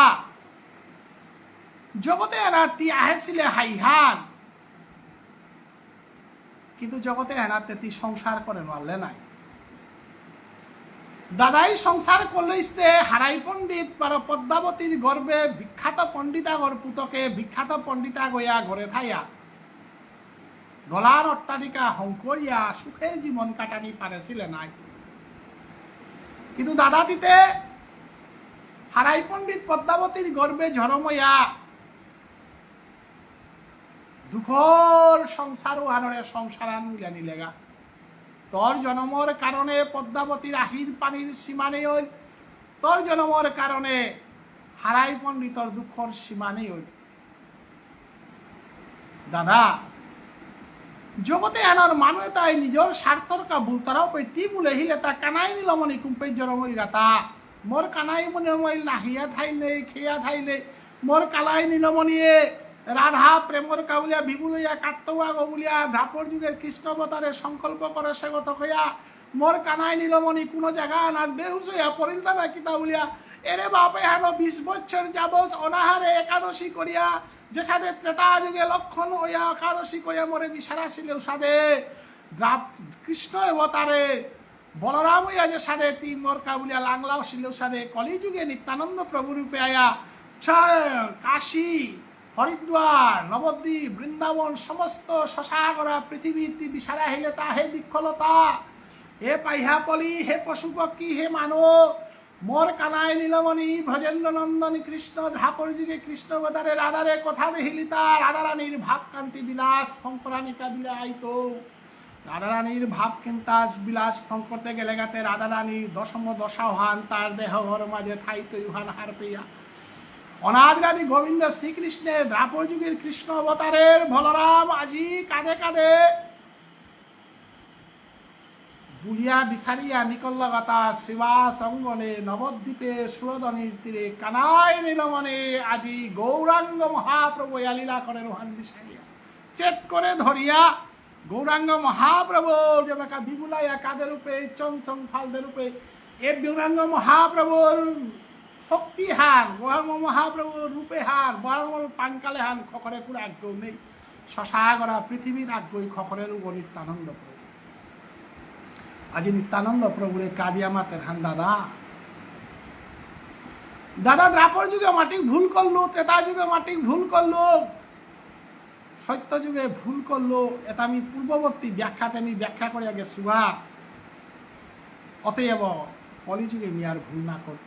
জগতে এনাতি আহেছিলে হাইহান কিন্তু জগতে এনাতে তি সংসার করে মারলে নাই দাদাই সংসার করলেইছে হারাই পণ্ডিত পার পদ্মাবতীর গর্বে বিখ্যাত পণ্ডিতাগর পুতকে বিখ্যাত পণ্ডিতা গয়া ঘরে থাইয়া গলার অট্টালিকা হংকরিয়া সুখের জীবন কাটানি পারেছিলে নাই কিন্তু দাদাটিতে হারাই পণ্ডিত পদ্মাবতীর গর্বে ঝরময়া দুঃখর সংসার আনরে সংসারান জানি লেগা তোর জন্মর কারণে পদ্মাবতীর আহির পানির সীমা নেই হইল তোর জন্মর কারণে হারাই পণ্ডিতর দুঃখর সীমা নেই হইল দাদা জগতে আনার মানুষ তাই নিজের স্বার্থর কা বুলতারাও পাই তি বলে হিলে তা কানাই নিলমনি কুম্পের জন্মই গাতা মোর কানাই মনে মইল নাহিয়া থাইলে খেয়া থাইলে মোর কালাই নীলমণিয়ে রাধা প্রেমর কাবুলিয়া বিবুলিয়া কাত্তবা গবুলিয়া ধাপর যুগের কৃষ্ণবতারে সংকল্প করে সেগত হইয়া মোর কানাই নীলমণি কোনো জায়গা আনার বেহুশ হইয়া পড়িল না কিতা বলিয়া এরে বাপে হেন 20 বছর যাবৎ অনাহারে একাদশী করিয়া যে সাথে ত্রেতা যুগে লক্ষণ হইয়া একাদশী করিয়া মরে বিছারা ছিল সাথে কৃষ্ণ অবতারে বলরাম হইয়া যে সাথে তিন মোর কাবুলিয়া লাংলাও ছিল সাথে কলিযুগে নিত্যানন্দ প্রভু রূপে আয়া কাশী হরিদ্বার নবদ্বীপ বৃন্দাবন সমস্ত শশাগরা পৃথিবীর বিছারা হইলে তা হে বিক্ষলতা হে পাইহা পলি হে পশু পক্ষী হে মানব মোর কানাই নীলমণি ভজেন্দ্র নন্দন কৃষ্ণ ধাপর যুগে কৃষ্ণ বদারে রাধারে কথা দেহিলিতা রাধারানীর ভাব কান্তি বিলাস ফঙ্করানিকা বিলাইত রাধারানীর ভাব কিন্তাস বিলাস ফঙ্করতে গেলে গাতে রাধারানীর দশম দশাহান তার দেহ ঘর মাঝে থাইত ইহান হার পেয়া অনাদিরাদি গোবিন্দ শ্রীকৃষ্ণের দ্বাপর যুগের কৃষ্ণ অবতারের বলরাম আজি কাঁধে কাঁধে বুলিয়া বিচারিয়া নিকল্লগতা শ্রীবাস অঙ্গনে নবদ্বীপে সুরদনীর তীরে কানায় নীলমনে আজি গৌরাঙ্গ মহাপ্রভু লীলা করে রোহান বিচারিয়া চেত করে ধরিয়া গৌরাঙ্গ মহাপ্রভু যেমন বিবুলাইয়া কাদের রূপে চঞ্চং ফালদের রূপে এ গৌরাঙ্গ মহাপ্রভুর শক্তি হান গৌরাঙ্গ মহাপ্রভুর রূপে হান বরাঙ্গ পাঙ্কালে হান খখরে পুরো আগ্রহ নেই শশাগরা পৃথিবীর আগ্রহী খখরের উপর নিত্যানন্দ প্রভু আজি নিত্যানন্দ প্রভুরে কাদিয়া মাতের হান দাদা দাদা দ্রাপর যুগে মাটিক ভুল করলো ত্রেতা যুগে মাটিক ভুল করলো সত্য যুগে ভুল করলো এটা আমি পূর্ববর্তী ব্যাখ্যাতে আমি ব্যাখ্যা করে আগে সুভা অতএব কলিযুগে মি আর ভুল না করত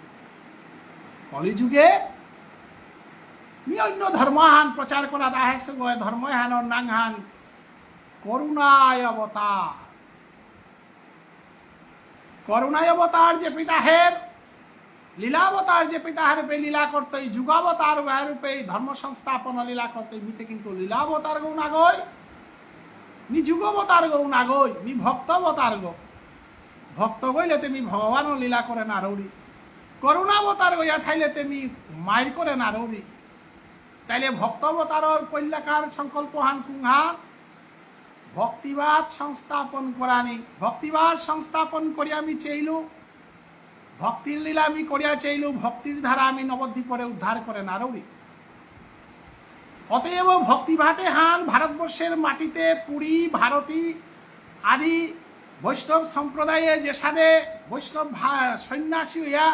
কলিযুগে মি অন্য ধর্মহান প্রচার করা রাহেশ গয় ধর্মহান নাংহান করুণায় অবতার করুণায় অবতার যে পিতাহের লীলাবতার যে পিতাহের রূপে লীলা করতে যুগাবতার রূপে ধর্ম সংস্থাপন লীলা করতে মিতে কিন্তু লীলাবতার গৌ না গই মি যুগাবতার গৌ না গই মি ভক্তবতার গো ভক্ত গইলে তুমি ভগবানও লীলা করে না রৌড়ি করুণাবতার গইয়া থাইলে তুমি মায়ের করে না রৌড়ি তাইলে ভক্তবতারর কল্যাকার সংকল্প হান কুংহা ভক্তিবাদ সংস্থাপন করানি ভক্তিবাদ সংস্থাপন করিয়া আমি চাইলু ভক্তির লীলা আমি করিয়া চাইলু ভক্তির ধারা আমি নবদ্বীপরে উদ্ধার করে না রবি অতএব ভক্তিভাটে হান ভারতবর্ষের মাটিতে পুরী ভারতী আদি বৈষ্ণব সম্প্রদায়ে যে সাথে বৈষ্ণব সন্ন্যাসী হইয়া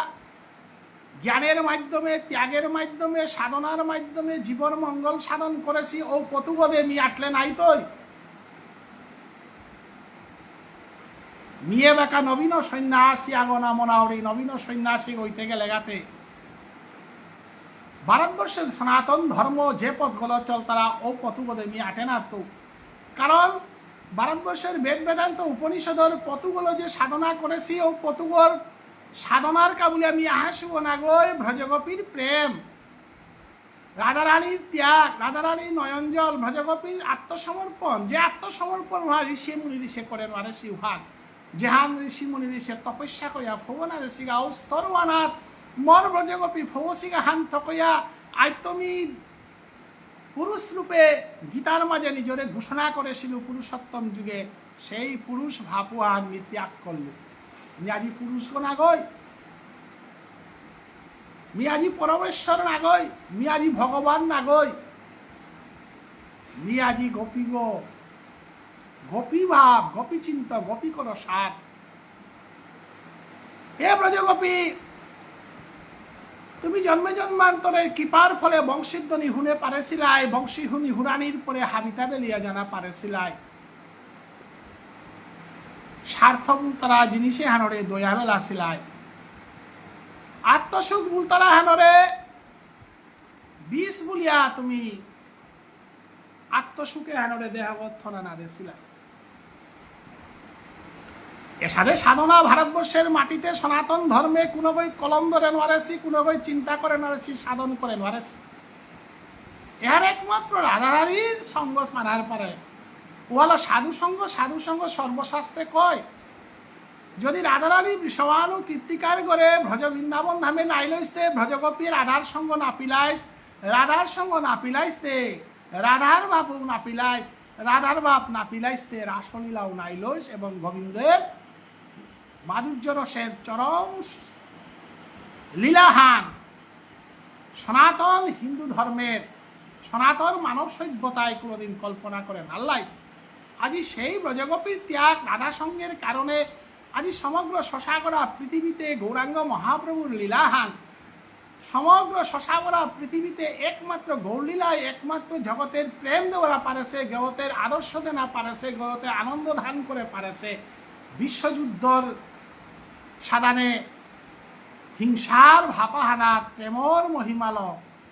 জ্ঞানের মাধ্যমে ত্যাগের মাধ্যমে সাধনার মাধ্যমে জীবন মঙ্গল সাধন করেছি ও পতুবদে মি আটলে নাই তৈ মিয়ে বেকা নবীন সন্ন্যাসী আগনা মনাওরি নবীন সন্ন্যাসী হইতে গেলে গাতে ভারতবর্ষের সনাতন ধর্ম যে পথগুলো চল তারা ও পথুবোধে মি আটে না তো কারণ ভারতবর্ষের বেদ বেদান্ত উপনিষদর পথুগুলো যে সাধনা করেছি ও পথুগর সাধনার কাবুলে আমি আহাসুব না গই ভ্রজগোপীর প্রেম রাধারানীর ত্যাগ রাধারানীর নয়নজল ভ্রজগোপীর আত্মসমর্পণ যে আত্মসমর্পণ ঋষি মুনি ঋষি করেন ঋষি উহান যেহান ঋষি মুনি ঋষি তপস্যা করিয়া ফৌবনা ঋষিগা স্তরওয়ানাথ মর ব্রজগোপী ফৌসিগা হান থকইয়া আজ তুমি পুরুষ রূপে গীতার মাঝে নিজরে ঘোষণা করেছিল পুরুষোত্তম যুগে সেই পুরুষ ভাপুয়া আমি ত্যাগ করল মি আজি পুরুষ না গই মি আজি পরমেশ্বর না গই মি আজি ভগবান না গই মি আজি গোপী গো গোপী ভাব গোপী চিন্ত গোপী কর সার এ ব্রজগোপী তুমি জন্মে জন্মান্তরে কৃপার ফলে বংশীধ্বনি হুনে পারেছিলাই বংশী হুনি হুরানির পরে হাবিতা বেলিয়া জানা পারেছিলাই স্বার্থ তারা জিনিসে হানরে দয়া বেলা ছিলাই আত্মসুখ বুলতারা হানরে বিষ বুলিয়া তুমি আত্মসুখে হানরে দেহাবর্থনা না দিয়েছিলাই এসারে সাধনা ভারতবর্ষের মাটিতে সনাতন ধর্মে কোনো বই কলম ধরে নারেছি কোনো বই চিন্তা করে নারেছি সাধন করে নারেছি এর একমাত্র রাধারানীর সঙ্গ মানার পারে ওয়ালা সাধু সঙ্গ সর্বশাস্ত্রে কয় যদি রাধারানী বিষবাণু কীর্তিকার করে ব্রজ বৃন্দাবন ধামে নাইলাইতে ব্রজগোপী রাধার সঙ্গ না পিলাইস রাধার সঙ্গ না পিলাইতে রাধার বাপু না পিলাইস রাধার বাপ না পিলাইতে রাসলীলাও নাইলইস এবং গোবিন্দের মাধুর্য রসের চরম লীলাহান সনাতন হিন্দু ধর্মের সনাতন মানব সভ্যতায় কোনোদিন কল্পনা করেন আল্লাহ আজি সেই ব্রজগোপীর ত্যাগ রাধা সঙ্গের কারণে আজি সমগ্র শশাগরা পৃথিবীতে গৌরাঙ্গ মহাপ্রভুর লীলাহান সমগ্র শশাগরা পৃথিবীতে একমাত্র গৌরলীলায় একমাত্র জগতের প্রেম দেওয়া পারেছে জগতের আদর্শ দেনা পারেছে জগতের আনন্দ ধান করে পারেছে বিশ্বযুদ্ধর সাধানে হিংসার ভাপাহানা প্রেমর মহিমাল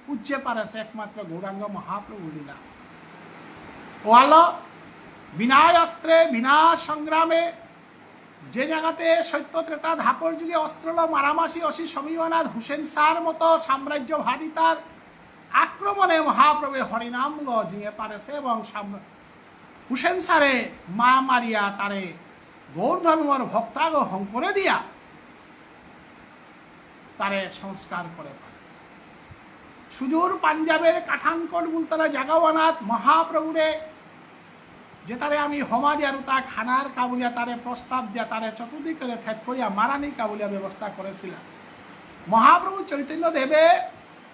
উচ্চে পারেছে একমাত্র গৌরাঙ্গ মহাপ্রভু লীলা ওয়াল বিনায় অস্ত্রে বিনা সংগ্রামে যে জায়গাতে সত্য ত্রেতা ধাপর যুগে অস্ত্রল মারামাসি অসি সমীবনাথ হুসেন শাহর মতো সাম্রাজ্যবাদী তার আক্রমণে মহাপ্রভু হরিনাম জিঙে পারেছে এবং হুসেন সারে মা মারিয়া তারে গৌর ধর্মর ভক্তাগ হং করে দিয়া তারে সংস্কার করে পারেছে। সুদূর পাঞ্জাবের কাঠানকোট বুলতারা জাগাওয়ানাথ মহাপ্রভুরে যে তারে আমি হমা দিয়ার তা খানার কাবুলিয়া তারে প্রস্তাব দিয়া তারে চতুর্দিকে ঠেক করিয়া মারানি কাবুলিয়া ব্যবস্থা করেছিলাম। মহাপ্রভু চৈতন্য দেবে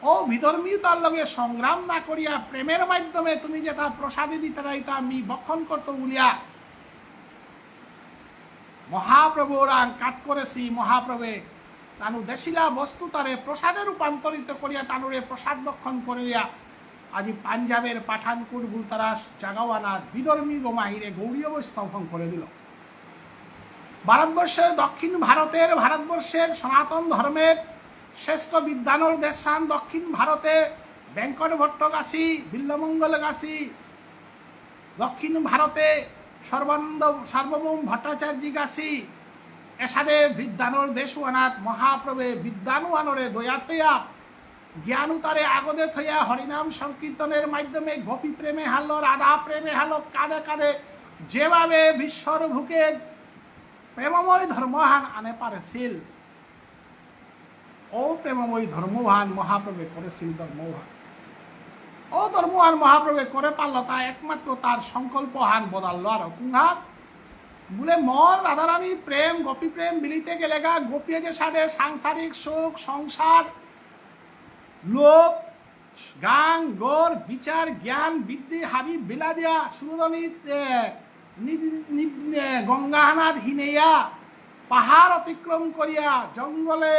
ও বিধর্মীয়তার লগে সংগ্রাম না করিয়া প্রেমের মাধ্যমে তুমি যেটা প্রসাদে দিতে রাইতা আমি ভক্ষণ করতো বলিয়া মহাপ্রভুর আর কাট করেছি। মহাপ্রভে তানু দেশিলা বস্তু তারে প্রসাদে রূপান্তরিত করিয়া তানুরে প্রসাদ ভক্ষণ করিয়া আজি পাঞ্জাবের পাঠানকুট বুলতারা জাগাওয়ানাথ বিধর্মী গোমাহিরে গৌরীয় স্থাপন করে দিল। ভারতবর্ষের দক্ষিণ ভারতবর্ষের সনাতন ধর্মের শ্রেষ্ঠ বিদ্যানর দেশান দক্ষিণ ভারতে বেঙ্কট ভট্ট গাছি বিল্লমঙ্গল গাছি, দক্ষিণ ভারতে সর্বভৌম ভট্টাচার্য গাছি, এসাদে বিদ্যানর দেশওয়ানাথ মহাপ্রভে বিদ্যানুয়ানরে দয়া থইয়া জ্ঞানুতারে আগদে থইয়া হরিনাম সংকীর্তনের মাধ্যমে গোপী প্রেমে হারল, রাধা প্রেমে হারল, কাঁদে কাঁদে যেভাবে বিশ্বর ভুকে প্রেমময় ধর্মহান আনে পারেছিল ও প্রেমময় ধর্মহান মহাপ্রভে করেছিল। ধর্মহান ও ধর্মহান মহাপ্রভে করে পারল তা একমাত্র তার সংকল্প হান বদাল্ল। আর কুঙ্ঘাত বলে মর রাধারানী প্রেম গোপী প্রেম বিলিতে গেলে গা গোপী যে সাথে সাংসারিক সুখ সংসার লোক গান গোর বিচার জ্ঞান বিদ্যে হাবি বিলা দিয়া সুরদনী গঙ্গাহানাদ হিনেয়া পাহাড় অতিক্রম করিয়া জঙ্গলে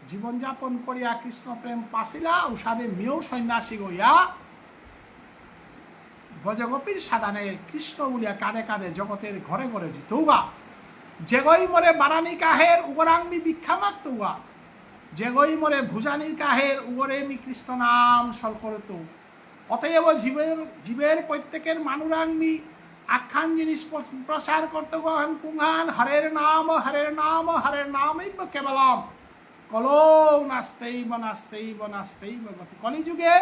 জীবনযাপন করিয়া কৃষ্ণ প্রেম পাছিলা উষাদে মেয়েও সন্ন্যাসী গইয়া গজগোপীর সাদানে কৃষ্ণ বলিয়া কাঁদে কাঁদে জগতের ঘরে ঘরে জিতৌগা যেগই মরে বারানি কাহের উগরাঙ্গি ভিক্ষা মাগতৌগা যেগই মরে ভুজানির কাহের উগরে মি কৃষ্ণ নাম সল করত। অতএব জীবের প্রত্যেকের মানুরাঙ্গি আখ্যান জিনিস প্রসার করতে গহন কুঙ্গান হরের নাম হরের নাম হরের নামই কেবলম কলো নাস্তেইব নাস্তেইব নাস্তেইব গতি। কলিযুগে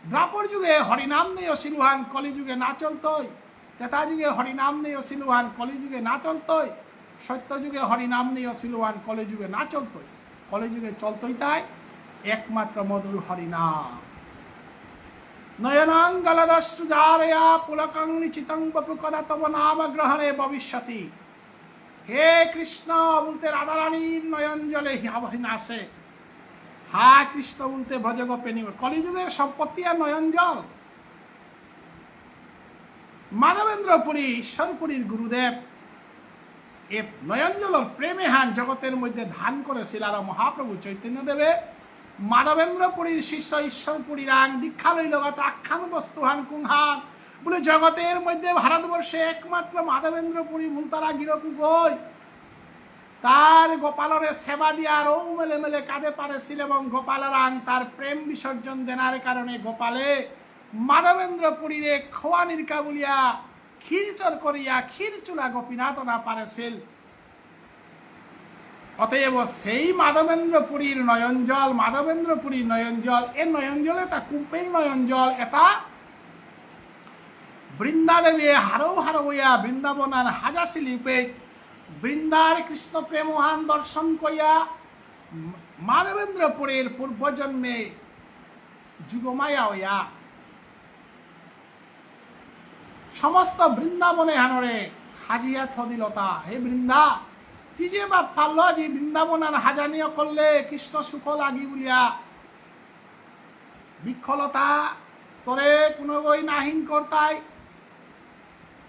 দ্রাপর যুগে হরিনাম নেই অশিলুহান কলিযুগে না চলতই, তেতা যুগে হরিনাম নেই অশিলুহান কলিযুগে না চলতই, সত্য যুগে হরিনাম নেই অশিলুহান কলিযুগে না চলতই, কলিযুগে চলতই তাই একমাত্র মধুর হরিনাম। নয়নাং গলদস্তু জারয়া পুলকং নিচিতং বপু কদা তব নাম গ্রহণে ভবিষ্যতি। হে কৃষ্ণ বলতে রাধারানীর নয়ন জলে হিনাসে, হা কৃষ্ণ বলতে ভজগোপেনী। কলিযুগের সম্পত্তি আর নয়ন জল। মাধবেন্দ্র পুরী ঈশ্বরপুরীর গুরুদেব এ নয়ন জল প্রেমে হান জগতের মধ্যে ধান করেছিল। আর মহাপ্রভু চৈতন্য দেবে মাধবেন্দ্র পুরীর শিষ্য ঈশ্বরপুরী রাং দীক্ষা লইল আখ্যান বস্তু হান কুংহান বলে জগতের মধ্যে ভারতবর্ষে একমাত্র মাধবেন্দ্র পুরী মুলতারা গিরকু গই তার গোপালরে সেবা দিয়া রৌ মেলে মেলে কাঁদে পারেছিল এবং গোপালরাং তার প্রেম বিসর্জন দেনার কারণে গোপালে মাধবেন্দ্র পুরীরে খোয়া নির্কা বলিয়া ক্ষীরচর করিয়া ক্ষীর চুলা গোপীনাথ না পারেছিল। অতএব সেই মাধবেন্দ্র পুরীর নয়নজল মাধবেন্দ্র পুরীর নয়নজল এ নয়নজল এটা কুম্পের নয়নজল এটা বৃন্দাদেবী হারৌ হারৌয়া বৃন্দাবনার হাজাসি লিপে বৃন্দার কৃষ্ণ প্রেমহান দর্শন করিয়া মাধবেন্দ্রপুরের পূর্বজন্মে যুগমায়া হইয়া সমস্ত বৃন্দাবনে হানরে হাজিয়া থদিলতা। হে বৃন্দা তুই যে বাপ ফাল্ল যে বৃন্দাবনার হাজানিয়া করলে কৃষ্ণ সুখ লাগি বলিয়া বিক্ষলতা তোরে কোনো গই নাহিন করতাই,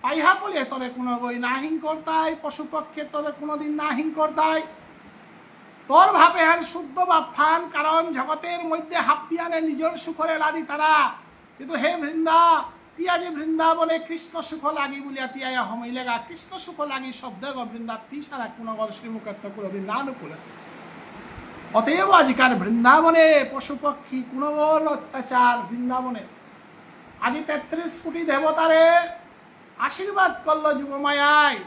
পাইহা কলে তোরে কোনো গই নাহিন করতাই, পশুপক্ষে তোরে কোনোদিন নাহিন করতাই। তোর ভাবে আর শুদ্ধ বাপ ফান কারণ জগতের মধ্যে হাপ্পিয়ানে নিজের সুখরে লাদি তারা। কিন্তু হে বৃন্দা তিয়া যে বৃন্দাবনে কৃষ্ণ সুখ লাগি বলিয়া তিয়াইয়া হমাইলেগা কৃষ্ণ সুখ লাগি শব্দ বৃন্দা তি সারা কোনো গর শ্রীমুখের তো কোনোদিন না করেছে। অতএব আজিকার বৃন্দাবনে পশুপক্ষী কোনো অত্যাচার বৃন্দাবনে আজি 33 কোটি দেবতারে আশীর্বাদ করল যুগমায়ায়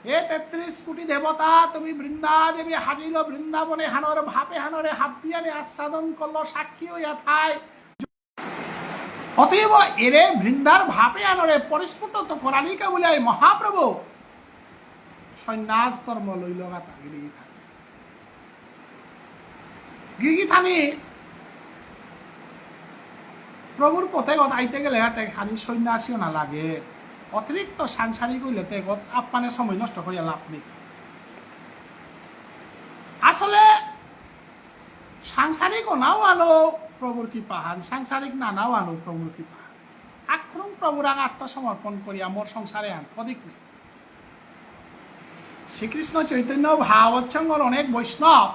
এ 33 কোটি দেবতা তুমি বৃন্দা দেবী হাজিল বৃন্দাবনে হানর ভাপে হানরে হাপিয়ানে আস্বাদন করলো সাক্ষী হইয়া থাই অতএব এরে বৃন্দার ভাপে আনরে পরিস্ফুট তো করালিকা বলে মহাপ্রভু সন্ন্যাস ধর্ম লইল গাতা গিগি থানি প্রভুর পথে গত আইতে গেলে হাতে খালি সন্ন্যাসীও না লাগে অতিরিক্ত সাংসারিক হইলে গত আপ্পানে সময় নষ্ট করিয়া লাভ নেই আসলে সাংসারিক নাও আনো প্রভুর কৃপা হান সাংসারিক না নাও আনো প্রভুর কৃপা আক্রম প্রভুর আত্মসমর্পণ করিয়া মোর সংসারে আন অধিক নেই শ্রীকৃষ্ণ চৈতন্য ভাগবৎসঙ্গর অনেক বৈষ্ণব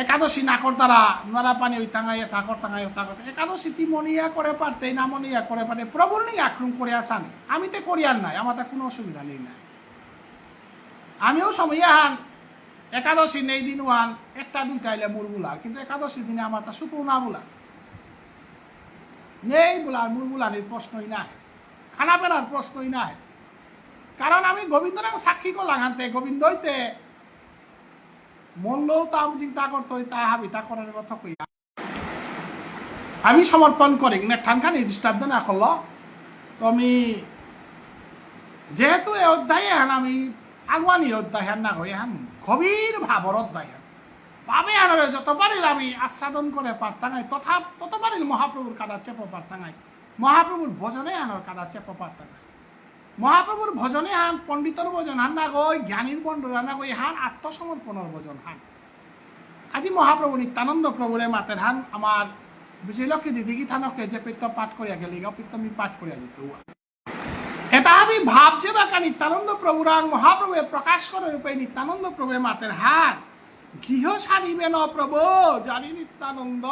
একাদশী নাকর দ্বারা নারা পানি ওই টাঙাই টাকর টাঙাই টাকর একাদশী তি মনিয়া করে পারতে না মনিয়া করে পারতে প্রভুর নেই আক্রমণ করে আসান আমি তো করিয়ার নাই আমার তো কোনো অসুবিধা নেই না আমিও সময় হান একাদশী নেই দিন ওয়ান একটা দুইটা এলে মোর বুলার কিন্তু একাদশী দিনে আমার তা শুক্র না বুলা নেই বুলার মোর বুলানির প্রশ্নই নাই খানা পেনার প্রশ্নই নাই কারণ আমি গোবিন্দনাথ সাক্ষী করলাম আনতে গোবিন্দ হইতে মরলেও তা আমি চিন্তা করতে তা হাবি তা করার কথা কইয়া আমি সমর্পণ করি না ঠানখানি ডিস্টার্ব না করলো তো আমি যেহেতু এই অধ্যায় হান আমি আগুয়ানির অধ্যায় হান না হয়ে হান গভীর ভাবর অধ্যায় হান পাবে আনরে যতবারই আমি আস্বাদন করে পারতাঙাই ততবারই মহাপ্রভুর কাদা চেপ পারতাঙাই মহাপ্রভুর ভজনে আনর কাদা চেপ পারতাঙাই মহাপ্রভুর ভজনে হান পণ্ডিতর ভজন হান না গই জ্ঞানীর বন্ধুর হান না গই হান আত্মসমর্পণের ভজন হান আজি মহাপ্রভু নিত্যানন্দ প্রভুরে মাতের হান আমার বিজয়লক্ষ্মী দিদি গীতানকে যে পিত্ত পাঠ করিয়া গেলি পিত্ত আমি পাঠ করিয়া দিত এটা আমি ভাবছে বাকা নিত্যানন্দ প্রভুরাং মহাপ্রভু প্রকাশ করে রূপে নিত্যানন্দ প্রভু মাতের হান গৃহ সারিবে ন প্রভু জানি নিত্যানন্দ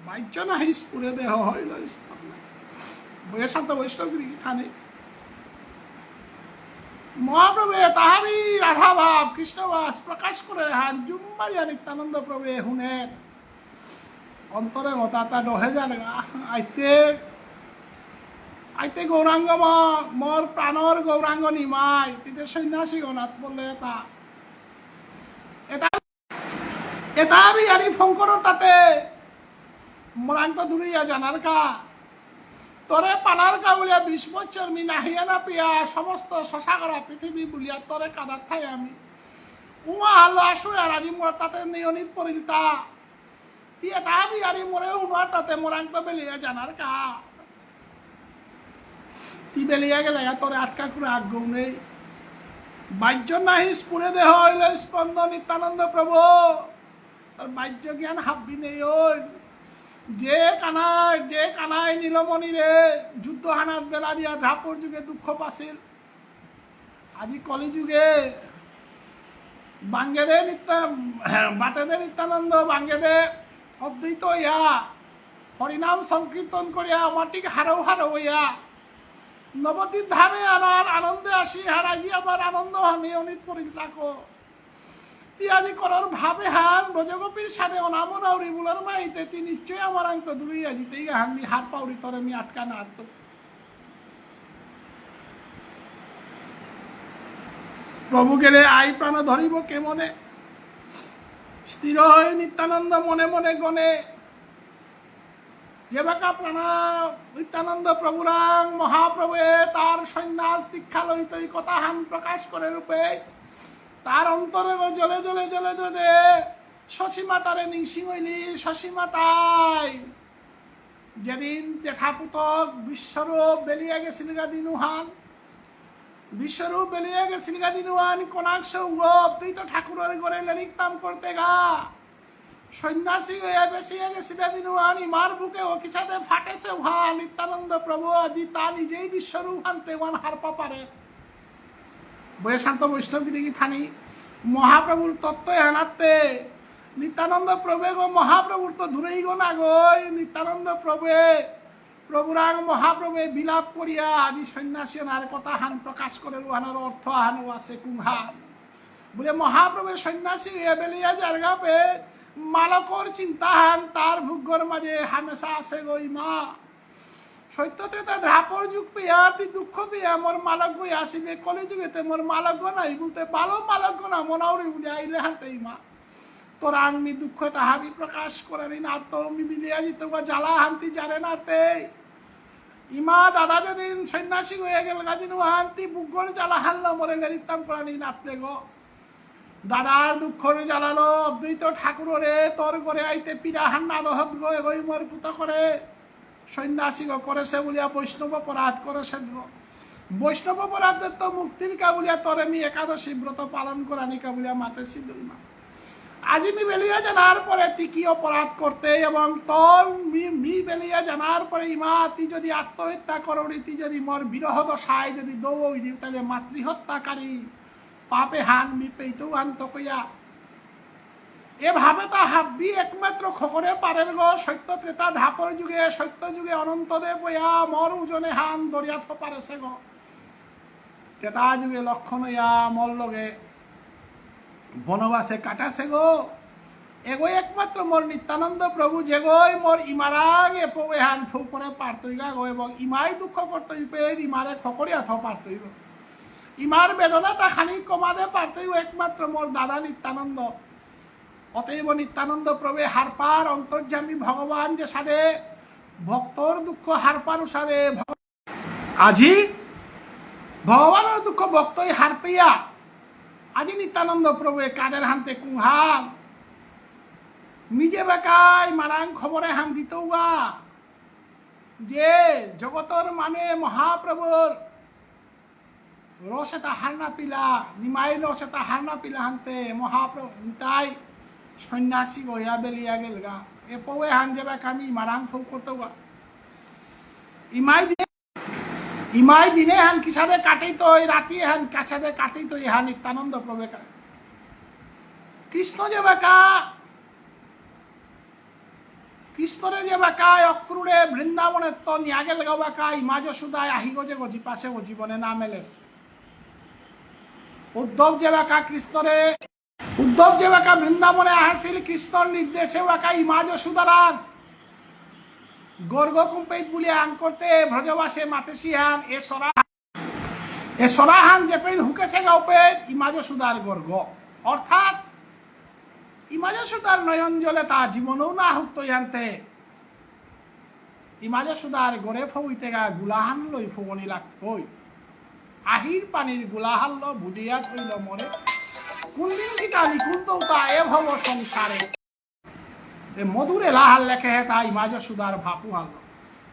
বাহ্য না স্পুরে দেহ হইল বইয়ে শান্ত বৈষ্ণবগিরি থানে মহাপ্রভু তাহারি রাধা ভাব কৃষ্ণবাস প্রকাশ করে হান জুম্বারিয়া নিত্যানন্দ প্রভু হুনের অন্তরে হতা দহে জানা আইতে আইতে গৌরাঙ্গ মোর প্রাণর গৌরাঙ্গ নিমাই তিতে সন্ন্যাসী গণাত বললে এটা আমি আনি শঙ্কর তাতে মোরাঙ্ক দূরিয়া জানার কা তোরে পানার কা বলিয়া 20 বছর মি নাহিয়া না পিয়া সমস্ত শশাগরা পৃথিবী বলিয়া তোরে কাদার থাই আমি উমা হালো আসো আর আজি মোর তাতে নিয়নিত পরিলতা এটা আমি আনি মোরে উমার তাতে মোরাঙ্ক বেলিয়া জানার কা তি বেলিয়া গেলে তোরে আটকা করে আগ্রহ নেই বাহ্য নাহি স্পুরে দেহ হইলে স্পন্দ নিত্যানন্দ প্রভু তার বাহ্য জ্ঞান হাব্বি নেই ওই যে কানাই নীলমণি রে যুদ্ধ হানাত বেলা দিয়া ধাপর যুগে দুঃখ পাছিল আজি কলি যুগে বাঙ্গেরে বাটেদে নিত্যানন্দ বাঙ্গেরে অদ্বৈত ইয়া হরিনাম সংকীর্তন করিয়া মাটিকে হারও হইয়া নবদ্বীপ ধামে আনার আনন্দে আসি হারাই আমার আনন্দ হানি অনিত পরি থাকো তিয়াদি করর ভাবে হান ব্রজগোপীর সাথে অনামনাউরি বুলার মাইতে তি নিশ্চয় আমার আঙ্ক দূরিয়া জিতেই হাননি হাত পাউরি তরে আমি আটকা না আটত প্রভু গেলে আই প্রাণ ধরিব কে মনে স্থির হয়ে নিত্যানন্দ মনে মনে গণে যে বাকা প্রাণ নিত্যানন্দ প্রভুরাং মহাপ্রভু তার সন্ন্যাস দীক্ষা লইতই কথা হান প্রকাশ করে রূপে তার অন্তরে জলে জলে জলে জলে শশী মাতারে নিংসিং হইলি শশী মাতাই যেদিন দেখা পুতক বিশ্বরূপ বেলিয়া গেছিল দিনুহান বিশ্বরূপ বেলিয়া গেছিল দিনুহান কোনাক্ষ উগপ তুই তো ঠাকুরের ঘরে লেনিকতাম করতে গা সন্ন্যাসী হয়ে বেশিয়া গেছিল দিনুহান ইমার বুকে ওকিসাতে ফাটেছে উহা নিত্যানন্দ প্রভু আজি তা নিজেই বিশ্বরূপ আনতে ওয়ান হারপা পারে বয়ে শান্ত বৈষ্ণবগিরি থানি মহাপ্রভুর তত্ত্ব হানাতে নিত্যানন্দ প্রভু গো মহাপ্রভুর তো দূরেই গো না গই নিত্যানন্দ প্রভুরাং মহাপ্রভু বিলাপ করিয়া আজি সন্ন্যাসী আর কথা হান প্রকাশ করে হানার অর্থ হানু আছে কুহান বলে মহাপ্রভু সন্ন্যাসী হয়ে বেলিয়া জায়গা পে মালকর চিন্তা হান তার ভুগ্যর মাঝে হামেশা আছে গই মা সত্য ত্রেতা ধাপর যুগ পেয়া আপনি দুঃখ পেয়া মোর মালক বই আসিবে কলি যুগেতে মোর মালক নাই বলতে ভালো মালক না মনাউরি বলে আইলে হাতেই মা তোর আংনি দুঃখ তাহাবি প্রকাশ করে না তুমি মিলিয়া যেত জ্বালা হান্তি জানে না তে ইমা দাদা যেদিন সন্ন্যাসী হয়ে গেল গাজিন হান্তি বুকগর জ্বালা হাল্লা মরে গেরিতাম করানি নাতলে গো দাদার দুঃখ জ্বালালো অদ্বৈত ঠাকুর রে তোর করে আইতে পিড়া হান্না নহত গো এগোই মোর পুত করে সন্ন্যাসী গো করেছে বলিয়া বৈষ্ণব অপরাধ করেছে বৈষ্ণব অপরাধের তো মুক্তির কা বলিয়া তোর আমি একাদশী ব্রত পালন করানি কা বলিয়া মাতেছি মা আজি মি বেলিয়া জানার পরে তুই কি অপরাধ করতে এবং তোর মি বেলিয়া জানার পরে ইমা তুই যদি আত্মহত্যা করবি তুই যদি মোর বিরহ দশায় যদি দৌড়ি দিও তাহলে মাতৃহত্যাকারী পাপে হান মি পেইতেও আনত কইয়া এভাবে তা হাবি একমাত্র খবরে পারেন গো সত্য ত্রেতা ধাপর যুগে সত্য যুগে অনন্তদেব বইয়া মর ওজনে হান দরিয়াত পারেছে গো ত্রেতা যুগে লক্ষণ ইয়া মর লগে বনবাসে কাটাছে গো এগোই একমাত্র মোর নিত্যানন্দ প্রভু যেগোই মোর ইমারাগে পবে হান ফু করে পারতই গা গো এবং ইমাই দুঃখ করতই পে ইমারে খকরিয়া থ পারতই গো ইমার বেদনা তা খানি কমাদে পারতই একমাত্র মোর দাদা নিত্যানন্দ অতএব নিত্যানন্দ প্রভে হারপার অন্তর্যামী ভগবান যে সাদে ভক্তর দুঃখ হারপার সাদে আজি ভগবানের দুঃখ ভক্তই হার পেয়া আজি নিত্যানন্দ প্রভু কাদের হানতে কুহান নিজে বেকাই মারাং খবরে হান দিতৌগা যে জগতর মানে মহাপ্রভুর রসেতা হারনা পিলা নিমাই রসেতা হারনা পিলা হানতে মহাপ্রভু তাই সন্ন্যাসী গয়া বেলিয়া গেল গা এ পৌয়ে হান যাবে আমি মারাং ফৌ করতেও গা ইমাই দিনে হান কিসাবে কাটেই তো রাতি হান কাছাদে কাটেই তো ইহা নিত্যানন্দ প্রভে কৃষ্ণ যে বেকা কৃষ্ণরে যে বেকা অক্রুরে বৃন্দাবনের তো নিয়া গেল গা বেকা ইমা যশোদায় আহি গজে গজি পাশে ও জীবনে না মেলেছে উদ্ধব যে বেকা কৃষ্ণরে উদ্ধব যে বেকা বৃন্দাবনে আসিল কৃষ্ণর নির্দেশে বেকা ইমা যশোদারান গর্গ কুম্পেত বলে আং করতে ব্রজবাসে মাতেছি হান এ সরাহান যে পেন হুকেছে গাউপে ইমাজ সুদার গর্গ অর্থাৎ ইমাজ সুদার নয়ন জলে তা জীবনও না হুক্ত জানতে ইমাজ সুদার গড়ে ফইতে গা গুলাহান লই ফগনি লাগতই আহির পানির গুলাহান ল বুদিয়া থইল মরে কোনদিন কি তা নিকুন্তও তা এ ভব সংসারে মধুরে লাহাল লেখে হে তাই মাঝ সুদার ভাপু হাল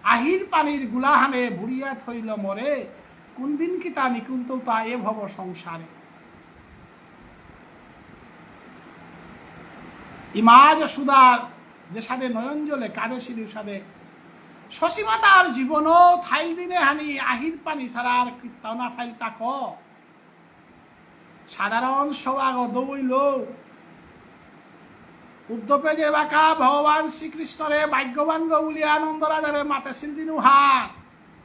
আহির পানির গুলাহানে ভুড়িয়া থইল মরে কোনদিন কি তা নিকুন্ত তা এ ভব সংসারে ইমাজ সুদার যে সাদে নয়ন জলে কারে সিঁড়ি সাদে শশীমা তার জীবনও থাইল দিনে হানি আহির পানি ছাড়া আর কীর্তন না থাইল তাক সাধারণ সবাগ দৌইল উদ্ধবে যে বাঁকা ভগবান শ্রীকৃষ্ণরে ভাগ্যবান গো বলি আনন্দ রাজারে মাতে সিলদিনু হাত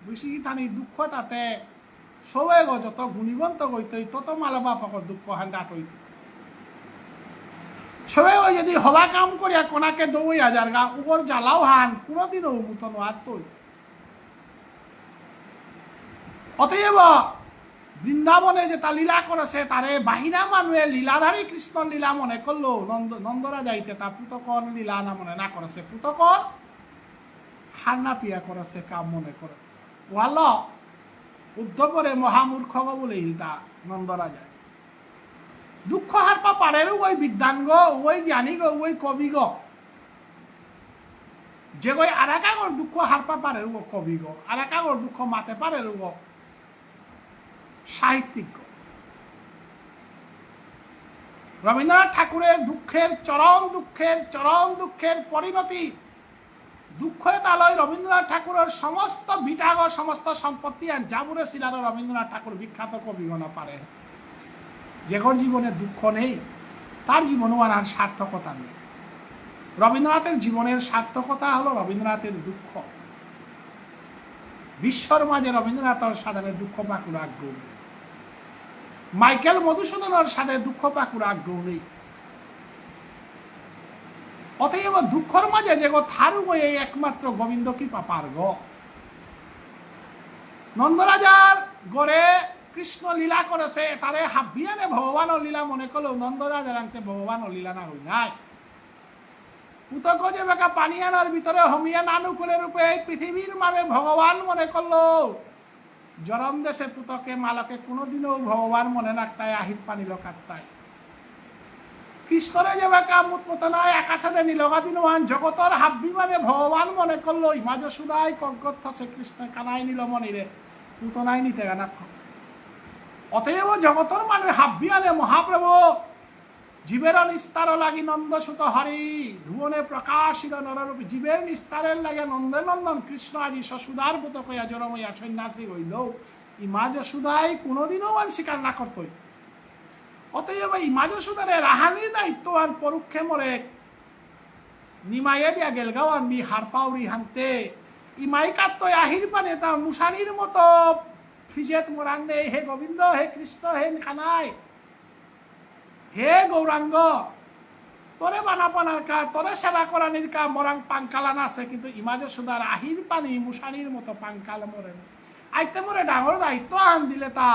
বুঝি তানি দুঃখ তাতে সবে গো যত গুণীবন্ত গইতই তত মালবা ফকর দুঃখ হান ডাট হইত সবে ওই যদি হবা কাম করিয়া কোনাকে দৌই হাজার গা উপর জ্বালাও হান কোনোদিনও মুতন আর তৈ অতএব বৃন্দাবনে যে তা লীলা করেছে তারে বাহিরা মানুষে লীলাধারী কৃষ্ণ লীলা মনে করলো নন্দরা যাইতে তা পুতকর লীলা না মনে না করেছে পুতকর হারনা পিয়া করেছে কাম মনে করেছে ওয়াল উদ্ধবরে মহামূর্খ বলে ইলতা নন্দরা যায় দুঃখ হারপা পারেও ওই বিদ্যান গো ওই জ্ঞানী গো ওই কবি গো যে গই আরাকাগর দুঃখ হারপা পারেও কবি গো আরাকাগর দুঃখ মাতে পারেও গো সাহিত্যিক রবীন্দ্রনাথ ঠাকুরের চরম দুঃখের পরিণতি দুঃখ তালয় রবীন্দ্রনাথ ঠাকুরের সমস্ত বিটাগ সমস্ত সম্পত্তি আর জাবুরে শিলার রবীন্দ্রনাথ ঠাকুর বিখ্যাত কবিগণ পারে যেগর জীবনে দুঃখ নেই তার জীবনও আর সার্থকতা নেই রবীন্দ্রনাথের জীবনের সার্থকতা হলো রবীন্দ্রনাথের দুঃখ বিশ্বর মাঝে রবীন্দ্রনাথের সাথে দুঃখ পাকুর আগ্রহ নেই মাইকেল মধুসূদনের সাথে দুঃখ পাকুর আগ্রহ নেই অতএব দুঃখর মাঝে যে গো থারু এই একমাত্র গোবিন্দ কৃপা পার গো নন্দরাজার গড়ে কৃষ্ণ লীলা করেছে তারে হাবিয়ানে ভগবানের লীলা মনে করলেও নন্দরাজার আনতে ভগবানের লীলা না হই নাই পুতক যে বেকা পানি আনার ভিতরে হমিয়া নানুকুলের রূপে এই পৃথিবীর মানে ভগবান মনে করলো জরম দেশে পুতকে মালকে কোনোদিনও ভগবান মনে রাখতায় আহির পানি লোকাত্তায় কৃষ্ণরে যে বেকা মুতমত নাই আকাশে নীলগা দিনওয়ান জগতর হাব্বি মানে ভগবান মনে করলো ইমাজ সুদাই কজ্ঞত থসে কৃষ্ণ কানাই নীলমণিরে পুতনাই নিতে গানা অতএব জগতর মানে হাব্বি মানে মহাপ্রভু জীবের নিস্তার লাগি নন্দসুত হরি ধুবনে প্রকাশিত নররূপী জীবের নিস্তারের লাগে নন্দে নন্দন কৃষ্ণ আজি সসুদার পুত কয়া জরমইয়া সন্ন্যাসী হইল ইমা যশোদাই কোনোদিনও মান স্বীকার না করতই অতএব ইমা যশোদারে রাহানির দায়িত্ব আর পরোক্ষে মরে নিমাইয়ে দিয়া গেলগাওয়ার মি হার পাউরি হানতে ইমাই কাত্তই আহির পানে তা মুসানির মতো ফিজেত মোরাঙ্গে হে গোবিন্দ হে কৃষ্ণ হে কানাই হে গৌরাঙ্গ তোরে বানাপানার কা তোরে সেবা করানির কা মরাং পাঙ্কালান আছে কিন্তু ইমাজে সুদার আহির পানি মুসানির মতো পাঙ্কাল মরে আইতে মরে ডাঙর দায়িত্ব আন দিলে তা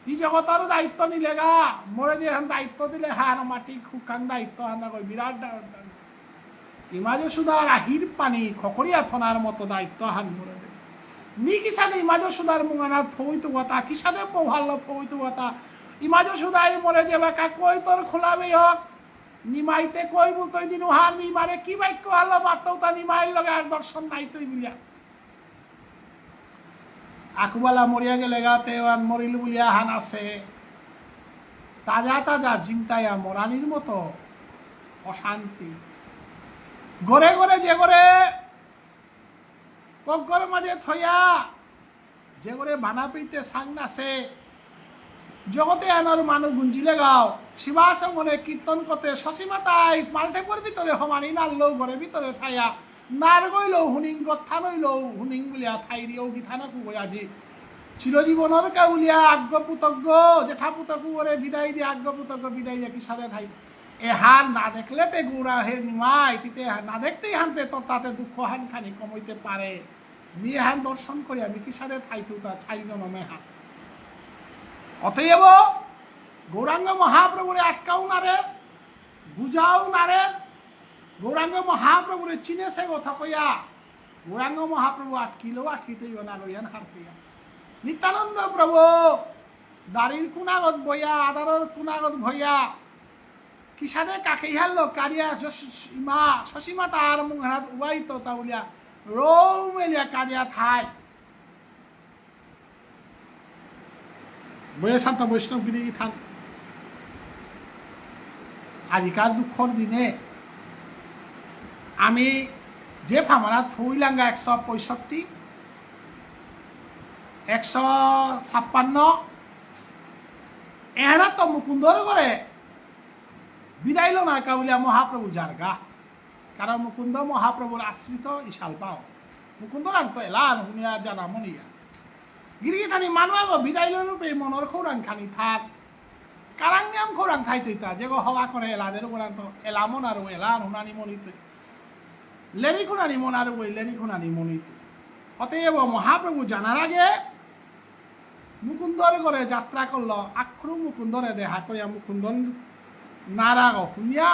ই জগতের দায়িত্ব নিলে গা মরে যে দায়িত্ব দিলে হান মাটি খুকান দায়িত্ব হানা কই বিরাট ইমাজে সুদার আহির পানি খকরিয়া থনার মতো দায়িত্ব হান মরে নি কিসানে ইমাজে সুদার মুঙানাত ফইতু কথা কিসানে পভাল্ল ফইতু কথা ইমাজো সুদাই মরে যে বাকা কই তোর খোলাবে হোক নিমাইতে কই বলতই দিনু হান নিমারে কি বাক্য হলো মাত্র তা নিমাইর লগে আর দর্শন নাই তুই বিলিয়া আকুবালা মরিয়া গেলে গাতে আর মরিল বলিয়া হান আছে তাজা তাজা জিমটাইয়া মরানির মতো অশান্তি গড়ে গড়ে যে গড়ে কগ্গর মাঝে থইয়া যে গড়ে বানা পিতে সাং নাছে জগতে আনার মানুষ গুঞ্জিলে গাও শিবাস মনে কীর্তন করতে শশীমাতাই মাল্টেপর ভিতরে সমানি নাড়লেও ঘরের ভিতরে ঠাইয়া নার গইলেও হুনিং গথা নইলেও হুনিং বলিয়া ঠাই দিয়েও গিথানাকু গই আজি চিরজীবনের কাউলিয়া আজ্ঞ পুতজ্ঞ জেঠা পুতকু ওরে বিদায় দিয়ে আজ্ঞ পুতজ্ঞ বিদায় দিয়ে কিসারে ঠাই এ হান না দেখলে তে গুড়া হে নিমাই তিতে না দেখতেই হানতে তোর তাতে দুঃখ হান খানি কমাইতে পারে নিয়ে হান দর্শন করি আমি কিসারে ঠাইতু তা ছাইল নমে হান অতএব গৌরাঙ্গ মহাপ্রভুরে আটকাও নারে বুঝাও নারে গৌরাঙ্গ মহাপ্রভুরে চিনেছে কথা কইয়া গৌরাঙ্গ মহাপ্রভু আটকিলেও আটকিতেই না লইয়ান হার কইয়া নিত্যানন্দ প্রভু দাড়ির কুনাগত বইয়া আদারের কুনাগত ভইয়া কিসানে কাকে হারলো কারিয়া সীমা শশীমা তার মুখাত উবাইত তা বলিয়া রৌ মেলিয়া কারিয়া থাই বয়ে শান্ত বৈষ্ণব গিরি থান আজিকার দুঃখর দিনে আমি যে ফামারাত ফুইলাঙ্গা 165 156 এরা তো মুকুন্দর করে বিদাইল না কাউলিয়া মহাপ্রভু জারগা কারণ মুকুন্দ মহাপ্রভুর আশ্রিত ইশাল পাও মুকুন্দর আর তো এলান হুনিয়া জানা মনিয়া গিরিগিথানি মানুষ বিদায় রূপে মনের খৌরাং খানি থাক কারাং নিয়ম খৌরাং থাই তৈতা যে হওয়া করে এলাদের গোড়ান তো এলামন আর এলান হুনানি মনিতে লেরি খুনানি মন আর ওই লেরি খুনানি মনিতে অতএব মহাপ্রভু জানার আগে মুকুন্দর করে যাত্রা করলো আক্রু মুকুন্দরে দেখা করিয়া মুকুন্দন নারাগ শুনিয়া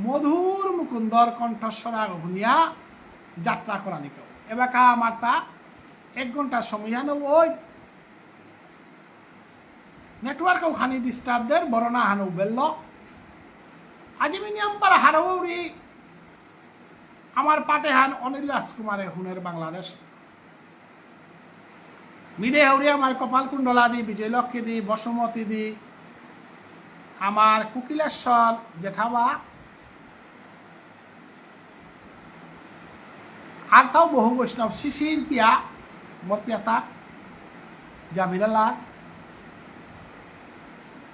মধুর মুকুন্দর কণ্ঠস্বরাগ শুনিয়া যাত্রা করা নিকেও এবার কা আমার তা 1 ঘন্টা সময় হানো ওই নেটওয়ার্ক খানি ডিস্টার্বদের বরনা হানো বেলল আজি মিনিয়াম পার হারৌরি আমার পাটে হান অনিল রাজকুমারে হুনের বাংলাদেশ মিদে হৌরি আমার কপাল কুণ্ডলা দি বিজয়লক্ষ্মী দি বসুমতী দি আমার কুকিলেশ্বর জেঠাবা আর তাও বহু বৈষ্ণব শিশির পিয়া মতপিয়াতা জামিরালা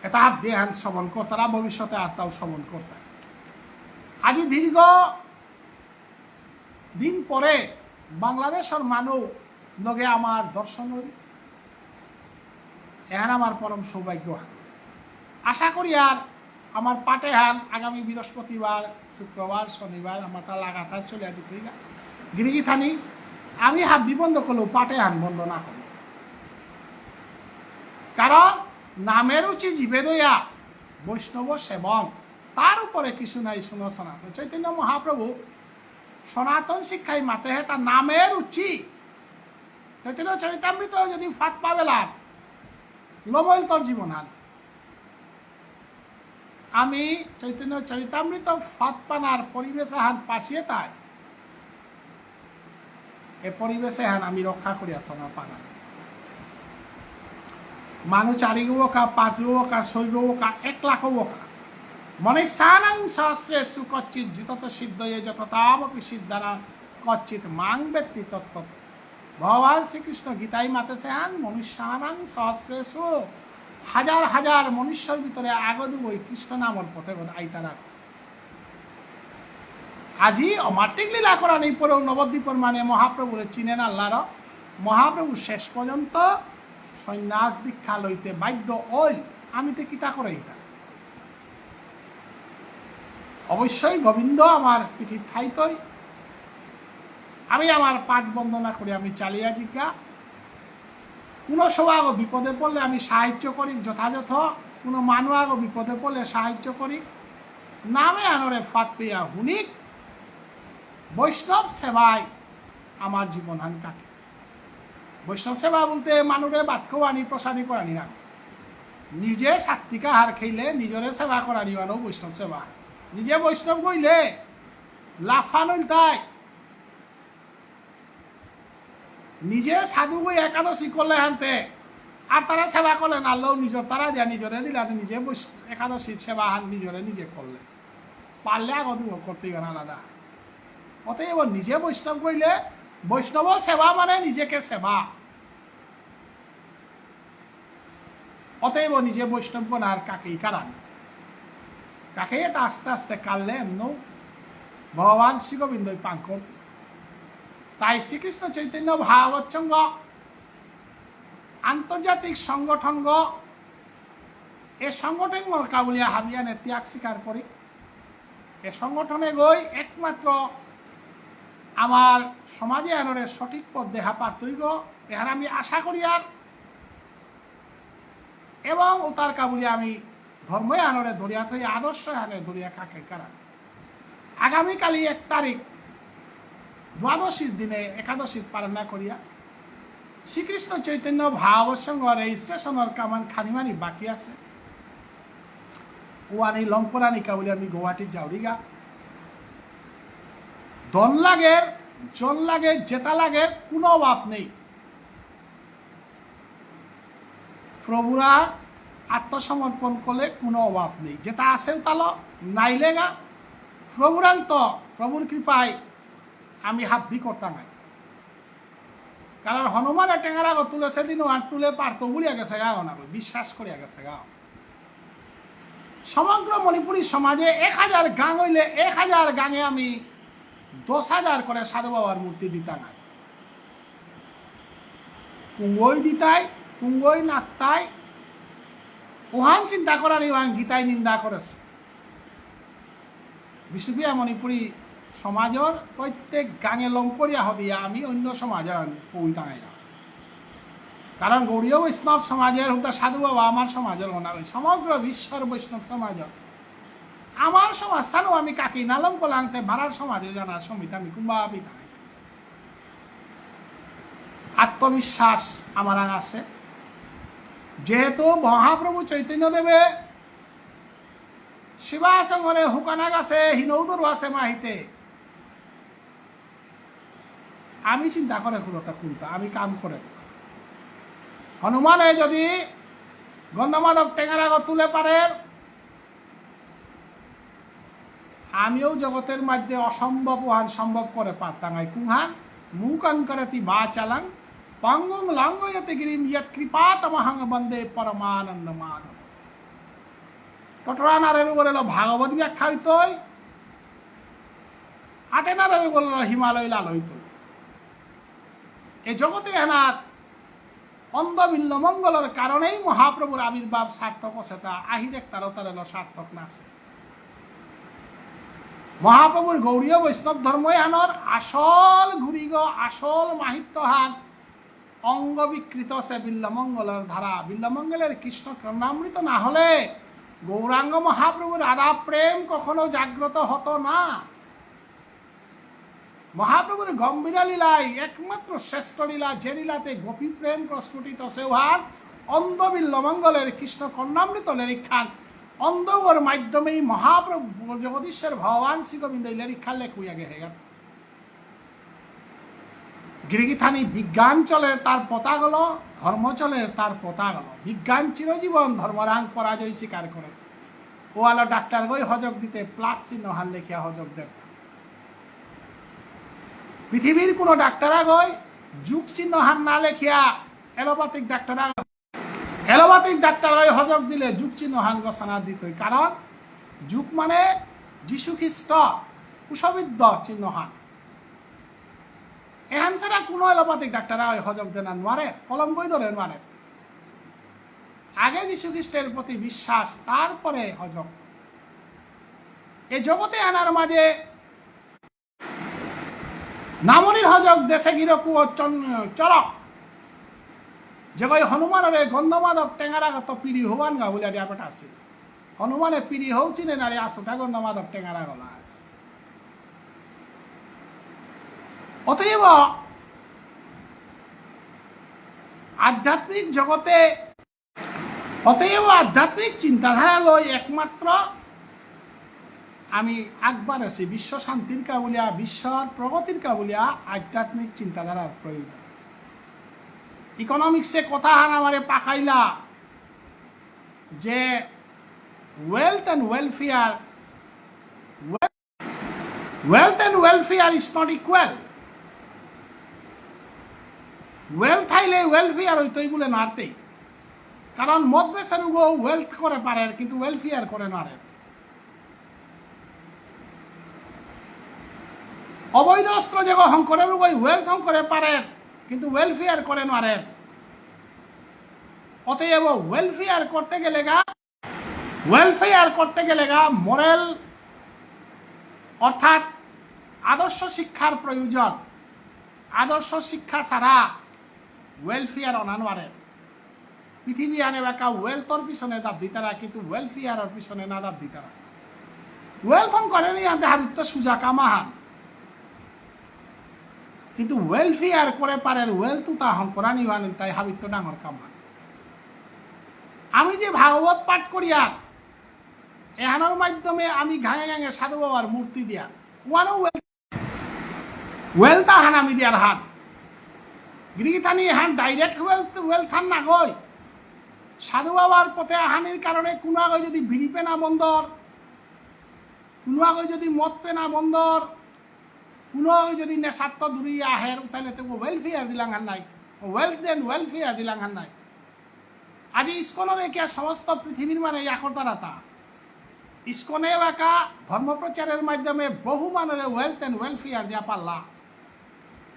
এটা দেহান শ্রবণ কর্তারা ভবিষ্যতে আর তাও শ্রবণ কর্তা আজি দীর্ঘ দিন পরে বাংলাদেশের মানুষ লগে আমার দর্শন এহান আমার পরম সৌভাগ্য আশা করি আর আমার পাটে হান আগামী বৃহস্পতিবার শুক্রবার শনিবার আমার তা লাগাতার চলে দিতে গিরিগি থানি আমি হাব্বি বন্ধ করলেও পাটে হান বন্ধ না করব, কারণ নামের উচি জীবে দইয়া বৈষ্ণব সেবন, তার উপরে কিছু নাই। শুনো সনাতন চৈতন্য মহাপ্রভু সনাতন শিক্ষায় মাতে হেটা নামের উচি চৈতন্য চরিতামৃত যদি ফাঁক পাবে লাভ লবল তোর জীবন হান। আমি চৈতন্য চরিতামৃত ফাঁক পানার পরিবেশে হান পাশিয়ে তাই এ পরিবেশে হান আমি রক্ষা করিয়া থনা পানা মানুষ 4 গোকা 5 গোকা 6 গোকা 1 লাখ গোকা মনে স্থানাং সহস্রে সুকচ্চিত যত সিদ্ধয়ে যততামপি সিদ্ধানা কচ্চিত মাং ব্যক্তি তত্ত্ব। ভগবান শ্রীকৃষ্ণ গীতায় মাতেছে হান মনুষ্যানাং সহস্রে সু হাজার হাজার মনুষ্যর ভিতরে আগদু ওই কৃষ্ণ নামর পথে আইতারা আজি অমাটিক লীলা করা নেই পরেও নবদ্বীপর মানে মহাপ্রভুরে চিনেন আল্লাহর। মহাপ্রভু শেষ পর্যন্ত সন্ন্যাস দীক্ষা লইতে বাধ্য ওই আমি তো কিতা করে এটা। অবশ্যই গোবিন্দ আমার পিঠির ঠাইতই আমি আমার পাঠ বন্দনা করে আমি চালিয়া জিজ্ঞা কোনো সবাগ বিপদে পড়লে আমি সাহায্য করি যথাযথ, কোনো মানুষ বিপদে পড়লে সাহায্য করি নামে আনরে ফাঁক পেয়া হুনিক বৈষ্ণব সেবায় আমার জীবন হান কাটে। বৈষ্ণব সেবা বলতে মানুষের বাতকেও আনি প্রসাদী করানি না, নিজে সাত্বিক আহার খাইলে নিজরে সেবা করানি মানো বৈষ্ণব সেবা। নিজে বৈষ্ণব কইলে লাফান তাই নিজে সাধু বই একাদশী করলে হানতে আর তারা সেবা করলেন আল্লাহ নিজর তারা দিয়া নিজরে দিলা নিজে একাদশীর সেবা হান নিজরে নিজে করলে পারলে আগত করতে গেল আলাদা। অতএব নিজে বৈষ্ণব কইলে বৈষ্ণব সেবা মানে নিজেকে সেবা। অতএব নিজে বৈষ্ণব আর কাকেই কারান কাকে এটা আস্তে আস্তে কাললে এমন ভগবান শ্রীগোবিন্দই পান করত। তাই শ্রীকৃষ্ণ চৈতন্য ভাগবত সংঘ আন্তর্জাতিক সংগঠন এ সংগঠন কাবুলিয়া হাবিয়ানে ত্যাগ স্বীকার করি। এ সংগঠনে গই একমাত্র আমার সমাজে আনরে সঠিক পথ দেহা পারতৈগ এখানে আমি আশা করি আর এবং উতার কাবুলিয়া আমি ধর্ম আনরে ধরিয়া থই আদর্শ আনে ধরিয়া কাকে কারা। আগামীকালি 1 তারিখ দ্বাদশীর দিনে একাদশীর পালনা করিয়া শ্রীকৃষ্ণ চৈতন্য ভাগবত সংঘ রেজিস্ট্রেশনের কামান খানিমানি বাকি আছে ও আনি লঙ্করানি কাবুলি আমি গুয়াহাটির যাওরিগা দল লাগের জল লাগে জেতা লাগে কোনো অভাব নেই। প্রভুরা আত্মসমর্পণ করলে কোনো অভাব নেই, যেটা আছে তালো নাইলে গা প্রভুরান্ত প্রভুর কৃপায় আমি হাব্বি করতাম নাই। কারণ হনুমানে টেঙারা তুলে সেদিনও আর তুলে পারতো বলিয়া গেছে গাও না বিশ্বাস করিয়া গেছে গাও। সমগ্র মণিপুরী সমাজে 1000 গাং হইলে 1000 গাঙে আমি 10,000 করে সাধু বাবার মূর্তি দিতা নাই। কুঙ্গই দিতাই কুঙ্গই নাত্তাই ওহান চিন্তা করার ইহান গীতায় নিন্দা করেছে। বিষ্ণুপ্রিয়া মণিপুরী সমাজের প্রত্যেক গাঙে লঙ্করিয়া হবে আমি অন্য সমাজের পৌঁছ টাঙাই না। কারণ গৌরীয় বৈষ্ণব সমাজের হতে সাধু বাবা আমার সমাজের মনে হয় সমগ্র বিশ্বর বৈষ্ণব সমাজের আমার সমাজ সানু আমি কাকি নালম কলাংতে ভাড়ার সমাজে জানা সমিত আমি কুম্ভাবি নাই। আত্মবিশ্বাস আমার আছে যেহেতু মহাপ্রভু চৈতন্য দেবে শিবাসঙ্গরে হুকানা গাছে হিনৌদর আছে মাহিতে আমি চিন্তা করে কোনটা কোনটা আমি কাম করে হনুমানে যদি গন্ধমাধব টেঙারাগ তুলে পারে আমিও জগতের মধ্যে অসম্ভব ওহান সম্ভব করে পারতাম কুহান মুকাঙ্করতি বা চালাং পাঙ্গং লাঙ্গয়তে গিরিম ইয়ৎ কৃপাতমহং বন্দে পরমানন্দ মাধব। কটরানারের উপরে ভাগবত ব্যাখ্যা হইতই আটেনারের উপরে হিমালয় লাল হইত। এ জগতে এনার অন্ধবিল্ল মঙ্গলের কারণেই মহাপ্রভুর আবির্ভাব সার্থক আছে তা আহিরেক তারতার সার্থক নাছে। মহাপ্রভুর গৌরীয় বৈষ্ণব ধর্ময়ানর আসল ঘুরিগ আসল মাহিত্যহান অঙ্গ বিকৃত সে বিল্লমঙ্গলের ধারা। বিল্লমঙ্গলের কৃষ্ণ কর্ণামৃত না হলে গৌরাঙ্গ মহাপ্রভুর রাধা প্রেম কখনো জাগ্রত হতো না। মহাপ্রভুর গম্ভীরা লীলাই একমাত্র শ্রেষ্ঠ লীলা, যে লীলাতে গোপী প্রেম প্রস্ফুটিত সেহার অন্ধ বিল্লমঙ্গলের কৃষ্ণ কর্ণামৃত লেরিখান অন্ধবর মাধ্যমেই মহাপ্রভু জগদীশ্বর ভগবান শ্রীগোবিন্দ লেরিখান লেখুইয়া গে গেল। গিরিগিথানি বিজ্ঞান চলের তার পতা গেল, ধর্ম চলের তার পতা গেল। বিজ্ঞান চিরজীবন ধর্মরাং পরাজয় স্বীকার করেছে। ও আলো ডাক্তার গই হজক দিতে প্লাস চিহ্ন হান লেখিয়া হজক দেব। পৃথিবীর কোনো ডাক্তারা গই যুগ চিহ্ন হান না লেখিয়া এলোপ্যাথিক ডাক্তারা হজক দিলে যুগ চিহ্ন হান ঘোষণা দিত। কারণ যুগ মানে যীশু খ্রিস্ট কুশবিদ্য চিহ্ন হান। এখান ছাড়া কোনো এলোপ্যাথিক ডাক্তাররা ওই হজক দেনা নোয়ারে, কলম বই ধরে নোয়ারে। আগে যীশু খ্রিস্টের প্রতি বিশ্বাস, তারপরে হজক। এই জগতে আনার মাঝে নামনির হজক দেশে গিরকু চরক যে হনুমানের গন্ধমাদব টেঙারাগত পিড়ি হবান গা বলে ব্যাপারটা আছে। হনুমানে পিড়ি হৌছিলে না রে আসোটা গন্ধমাদব টেঙারা গলা আছে। অতএব আধ্যাত্মিক জগতে আধ্যাত্মিক চিন্তাধারা লই একমাত্র আমি একবার আছি বিশ্ব শান্তির কাবুলিয়া, বিশ্বর প্রগতির কাবুলিয়া আধ্যাত্মিক চিন্তাধারার প্রয়োজন। ইকোনমিক্সে কথা হান আমারে পাকাইলা যে wealth and welfare is not equal. Wealth আইলে ওয়েলফেয়ার হইতই বলে নাড়তেই। কারণ মদ বেচার ওয়েলথ করে পারে কিন্তু ওয়েলফেয়ার করে নাড়ে। অবৈধ অস্ত্র যে হংকরের ওয়েলথ হংকরে পারে কিন্তু ওয়েলফেয়ার করে নাড়ে। অতএব ওয়েলফেয়ার করতে গেলে মোরাল অর্থাৎ আদর্শ শিক্ষার প্রয়োজন। আদর্শ শিক্ষা ছাড়া ওয়েলফেয়ার অনানোয়ারে। পৃথিবী আনে বাঁকা ওয়েলথর পিছনে দাব দিতারা কিন্তু ওয়েলফেয়ারের পিছনে না দাব দিতারা। ওয়েলথ করে নি আনতে হাবিত্য সুজা কামাহান কিন্তু ওয়েলফেয়ার করে পারে ওয়েলথ তা হন করানি হান তাই হাবিত্য ডাঙর কামান। আমি যে ভাগবত পাঠ করিয়া এহানোর মাধ্যমে আমি ঘাঙে ঘাঙে সাধু বাবার মূর্তি দিয়া ওয়ানো ওয়েলথ হান আমি দিয়ার হান গিরিগিথানি হান ডাইরেক্ট ওয়েলথ হান না গই। সাধু বাবার পথে আহানির কারণে কোনো আগে যদি ভিড়ি না বন্দর, কোনো আগে যদি মদ পেনা বন্দর, কোনো আগে যদি নেশাত্ম দূরিয়ে আহে তাহলে তো ওয়েলফেয়ার দিলাম হান নাই, ওয়েলথ দেন ওয়েলফেয়ার দিলাম হান নাই। আজি ইস্কনের একে সমস্ত পৃথিবীর মানে একতারাতা ইস্কনে বাঁকা ধর্মপ্রচারের মাধ্যমে বহু মানুষের ওয়েলথ অ্যান্ড ওয়েলফেয়ার দিয়া পারলা।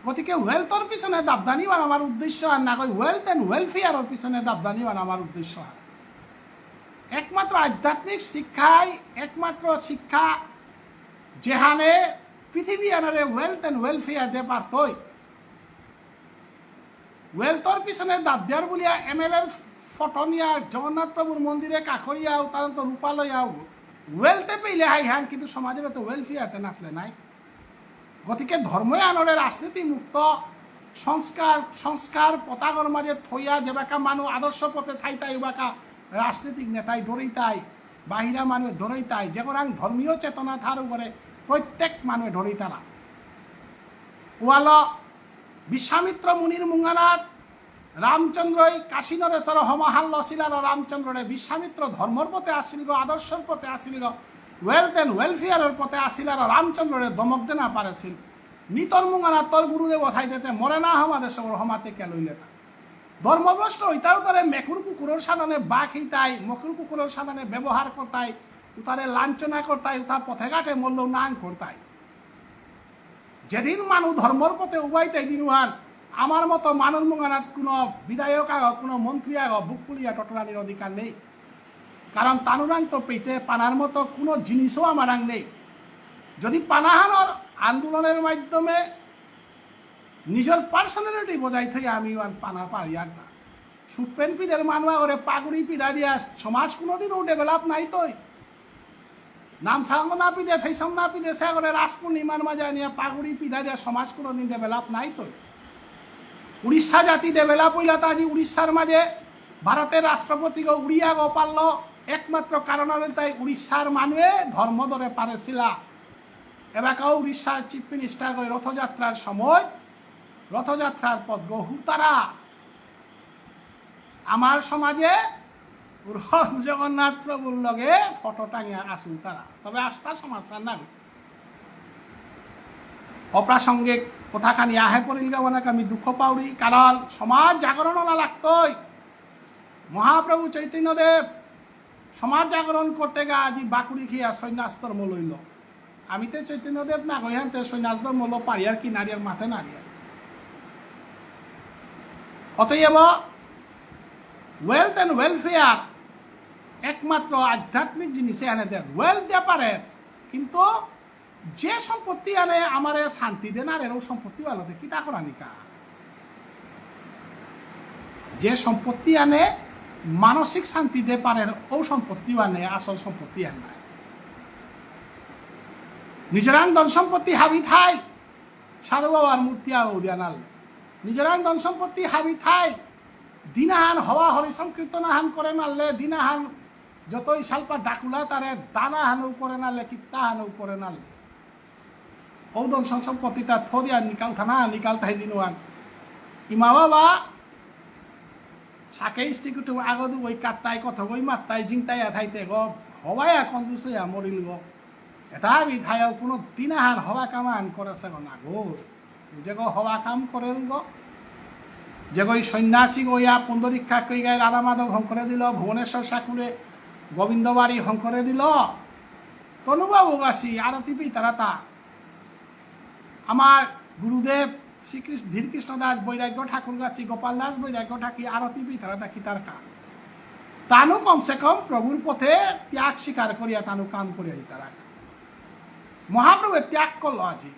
গতিকে ওয়েলথর পিছনে দাবদানি বানাবার উদ্দেশ্য আর না কই ওয়েলথ অ্যান্ড ওয়েলফেয়ারের পিছনে দাবদানি বানাবার উদ্দেশ্য আর একমাত্র আধ্যাত্মিক শিক্ষায় একমাত্র শিক্ষা যেখানে পৃথিবী আনারে ওয়েলথ অ্যান্ড ওয়েলফেয়ার দিয়ে পারতই। ওয়েলথর পিছনে দাব দেওয়ার বলিয়া এমএলএর ফটো নিয়া জগন্নাথ প্রভুর মন্দিরে কাকরিয়াও তার তো রূপা লইয়াও ওয়েলথে পেইলে হাই হান কিন্তু সমাজের তো ওয়েলফেয়ারতে নাচলে নাই। গতিকে ধর্মই আনরে রাজনীতি মুক্ত সংস্কার পতাকর মাঝে থইয়া যে বাঁকা মানুষ আদর্শ পথে থাইতাই বাঁকা রাজনৈতিক নেতাই ডরিতাই বাহিরা মানুষ ডরিতাই যে কোরআন ধর্মীয় চেতনা থার উপরে প্রত্যেক মানুষ ডরিতারা। ওয়াল বিশ্বামিত্র মুনির মুঙ্গানাথ রামচন্দ্রই কাশী নরেশ্বর হমাহাল্ল শিলার রামচন্দ্রে বিশ্বামিত্র ধর্মর পথে আসিল আদর্শর পথে আসিল ওয়েলথ অ্যান্ড ওয়েলফেয়ারের পথে আসিল আর রামচন্দ্রে দমক দে না পারেছিল। নিতর মুঙ্গানাথ তোর গুরুদেব ওঠাই দিতে মরে না হমাদের সবর হমাতে কে লইলে না। ধর্মভ্রষ্ট ওইটাও তারে মেকুর কুকুরের সাধনে বাঘ হিতাই মকুর কুকুরের সাধনে ব্যবহার করতাই উতারে লাঞ্ছনা করতাই উঠা পথে ঘাটে মরল নাং করতাই। যেদিন মানুষ ধর্মর পথে উবাইতাই দিনুহান আমার মতো মানুষ মুঙ্গানাথ কোনো বিধায়ক আগ কোনো মন্ত্রী আগ বুক পুলিয়া টটরানির অধিকার নেই। কারণ তানুরাং তো পেতে পানার মতো কোনো জিনিসও আমার আং নেই। যদি পানাহানোর আন্দোলনের মাধ্যমে নিজের পার্সোনালিটি বজাই থেকে আমি পানা পারি আর না সুটপেন পিদের মানবা করে পাগুড়ি পিদা দিয়া সমাজ কোনোদিনও ডেভেলপ নাই তৈ নাম সাঙ্গ না পিদে ফেসন না পিদে সে করে রাজপূর্ণিমার মাঝে নিয়ে পাগুড়ি পিদা দিয়া সমাজ কোনোদিন ডেভেলপ নাই তৈ উড়িষ্যা জাতি ডেভেলপ হইলা তা আজি উড়িষ্যার মাঝে ভারতের রাষ্ট্রপতিকে উড়িয়া গো পারল একমাত্র কারণ হলে তাই উড়িষ্যার মানুষে ধর্ম ধরে পারেছিলা এবারও উড়িষ্যার চিফ মিনিস্টার গই রথযাত্রার সময় রথযাত্রার পথ গহু তারা আমার সমাজে জগন্নাথ প্রভুর লগে ফটো টাঙিয়া আসুন তারা তবে আস্থা সমস্যা না অপ্রাসঙ্গিক কথাখানি আহে পড়িল গাবনাকে আমি দুঃখ পাউরি কারণ সমাজ জাগরণ না লাগতই মহাপ্রভু চৈতন্যদেব সমাজ জাগরণ করতে গা আজি বাকুড়ি খেয়া সন্ন্যাস ধর্ম লইল আমি তো চৈতন্যদেব না গইহানতে সন্ন্যাস ধর্ম লো পারি আর কি নারিয়ার মাথে নারিয়ার অতএব ওয়েলথ অ্যান্ড ওয়েলফেয়ার একমাত্র আধ্যাত্মিক জিনিসে আনে দেন ওয়েলথ দিয়ে পারে কিন্তু যে সম্পত্তি আনে আমার শান্তি দেন আর এরও সম্পত্তি ভালোতে কিটা করা নিকা যে সম্পত্তি আনে মানসিক শান্তি দে পারে ও সম্পত্তি আনে আসল সম্পত্তি আনে নিজেরান ধন সম্পত্তি হাবি থাই সাধু বাবার মূর্তি আর উদিয়ানাল নিজেরান ধন সম্পত্তি হাবি থাই দিনাহান হওয়া হরিসম কীর্তনাহান করে নালে দিনাহান যতই সালপা ডাকুলা তারে দানা হানু করে নালে কিত্তা হানু করে নালে ঔদন সম্পত্তি তার থরিয়া নিকাল থানা নিকাল তাই দিনওয়ান ইমা বাবা সাকে স্টিকুটু আগদু ওই কাত্তাই কথা ওই মাত্তাই জিংতাই থাইতে গ হবাই এখন জুসে মরিল গ এটা বিধায় কোনো দিনাহান হওয়া কামান করেছে গ না গো যে গো হওয়া কাম করে গ যে গই সন্ন্যাসী গইয়া পুন্দরীক্ষা কই গায়ে রাধামাধব হং করে দিল ভুবনেশ্বর সাকুরে গোবিন্দবাড়ি হং করে দিল তনুবাবু গাছি আরতি পি তারা তা আমার গুরুদেব শ্রীকৃষ্ণ ধীরকৃষ্ণ দাস বৈরাগ্য ঠাকুর গাছি গোপাল দাস বৈরাগ্য ঠাকি আরতি পি তারা কি তার কাম তানু কমসে কম প্রভুর পথে ত্যাগ স্বীকার করিয়া তানু কাম করিয়া তারা মহাপ্রভু ত্যাগ করলো আজি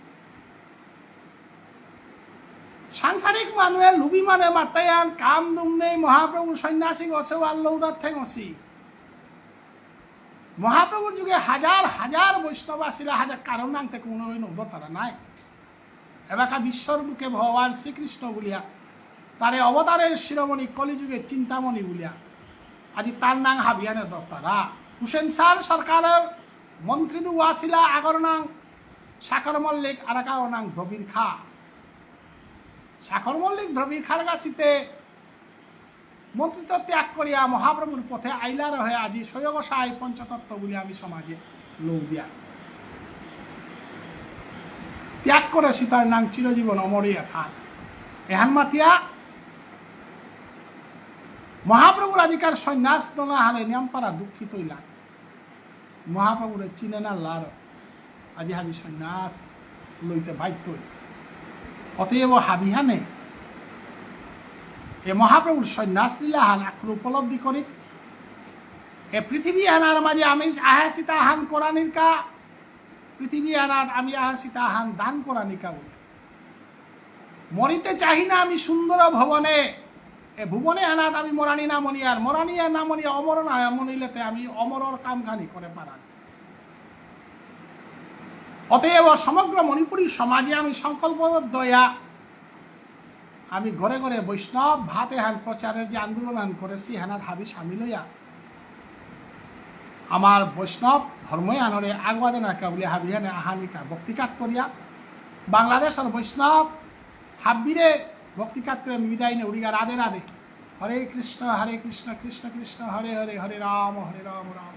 সাংসারিক মানুহে লুবি মানে মাতায়ান কাম দুম নেই মহাপ্রভু সন্ন্যাসী গছে আল্লৌদার ঠেঙছি মহাপ্রভুর যুগে হাজার হাজার বৈষ্ণব আসিলা হাজার কারণ আনতে কোনো নৌদ তারা নাই এবাকা বিশ্বর বুকে ভগবান শ্রীকৃষ্ণ বলিয়া তারে অবতারের শিরোমণি কলিযুগে চিন্তামণি বলিয়া আজি তার নাম হাবিয়ানে দত্তারা হুসেন স্যার সরকারের মন্ত্রী দু আসিলা আগর নাম শাকর মল্লিক আর কাও নাম দ্রবীর খা শাকর মল্লিক দ্রবীর খার গাছিতে মন্ত্রিত্ব ত্যাগ করিয়া মহাপ্রভুর পথে আইলার হয়ে আজি সৈয়গসাই পঞ্চতত্ত্ব বলে আমি সমাজে লৌ দিয়া ত্যাগ করে সীতার নাম চিরজীবন অমরিয়া থাক এহান মাতিয়া মহাপ্রভুর আজিকার সন্ন্যাস দোলা হালে নিয়মপাড়া দুঃখিত হইলা মহাপ্রভুরে চিনে না লার আজি হাবি সন্ন্যাস লইতে বাধ্য অতএব হাবিহানে এ মহাপ্রভুর সন্ন্যাস লীলাহান আকুল উপলব্ধি করি এ পৃথিবী আনার মাঝে আমি আহা সীতা হান করানির কা পৃথিবী আনার আমি আহা সীতা হান দান করানি কা বলে মরিতে চাহি না আমি সুন্দর ভবনে এ ভুবনে আনাত আমি মরানি না মনি আর মরানি না মনি অমর না মনিলেতে আমি অমরর কামখানি করে পারান অতএব সমগ্র মণিপুরী সমাজে আমি সংকল্পবদ্ধ হইয়া আমি ঘরে ঘরে বৈষ্ণব ভাতে হান প্রচারের যে আন্দোলন করেছি হানাত হাবি সামিল হইয়া আমার বৈষ্ণব ধর্মই আনরে আগুয়াদে নাকা বলে হাবিহানে আহানিকা ভক্তিকাত করিয়া বাংলাদেশের বৈষ্ণব হাব্বিরে ভক্তিকাত করে বিদায় নে উড়িয়া রাধে রাধে হরে কৃষ্ণ কৃষ্ণ কৃষ্ণ হরে হরে হরে রাম রাম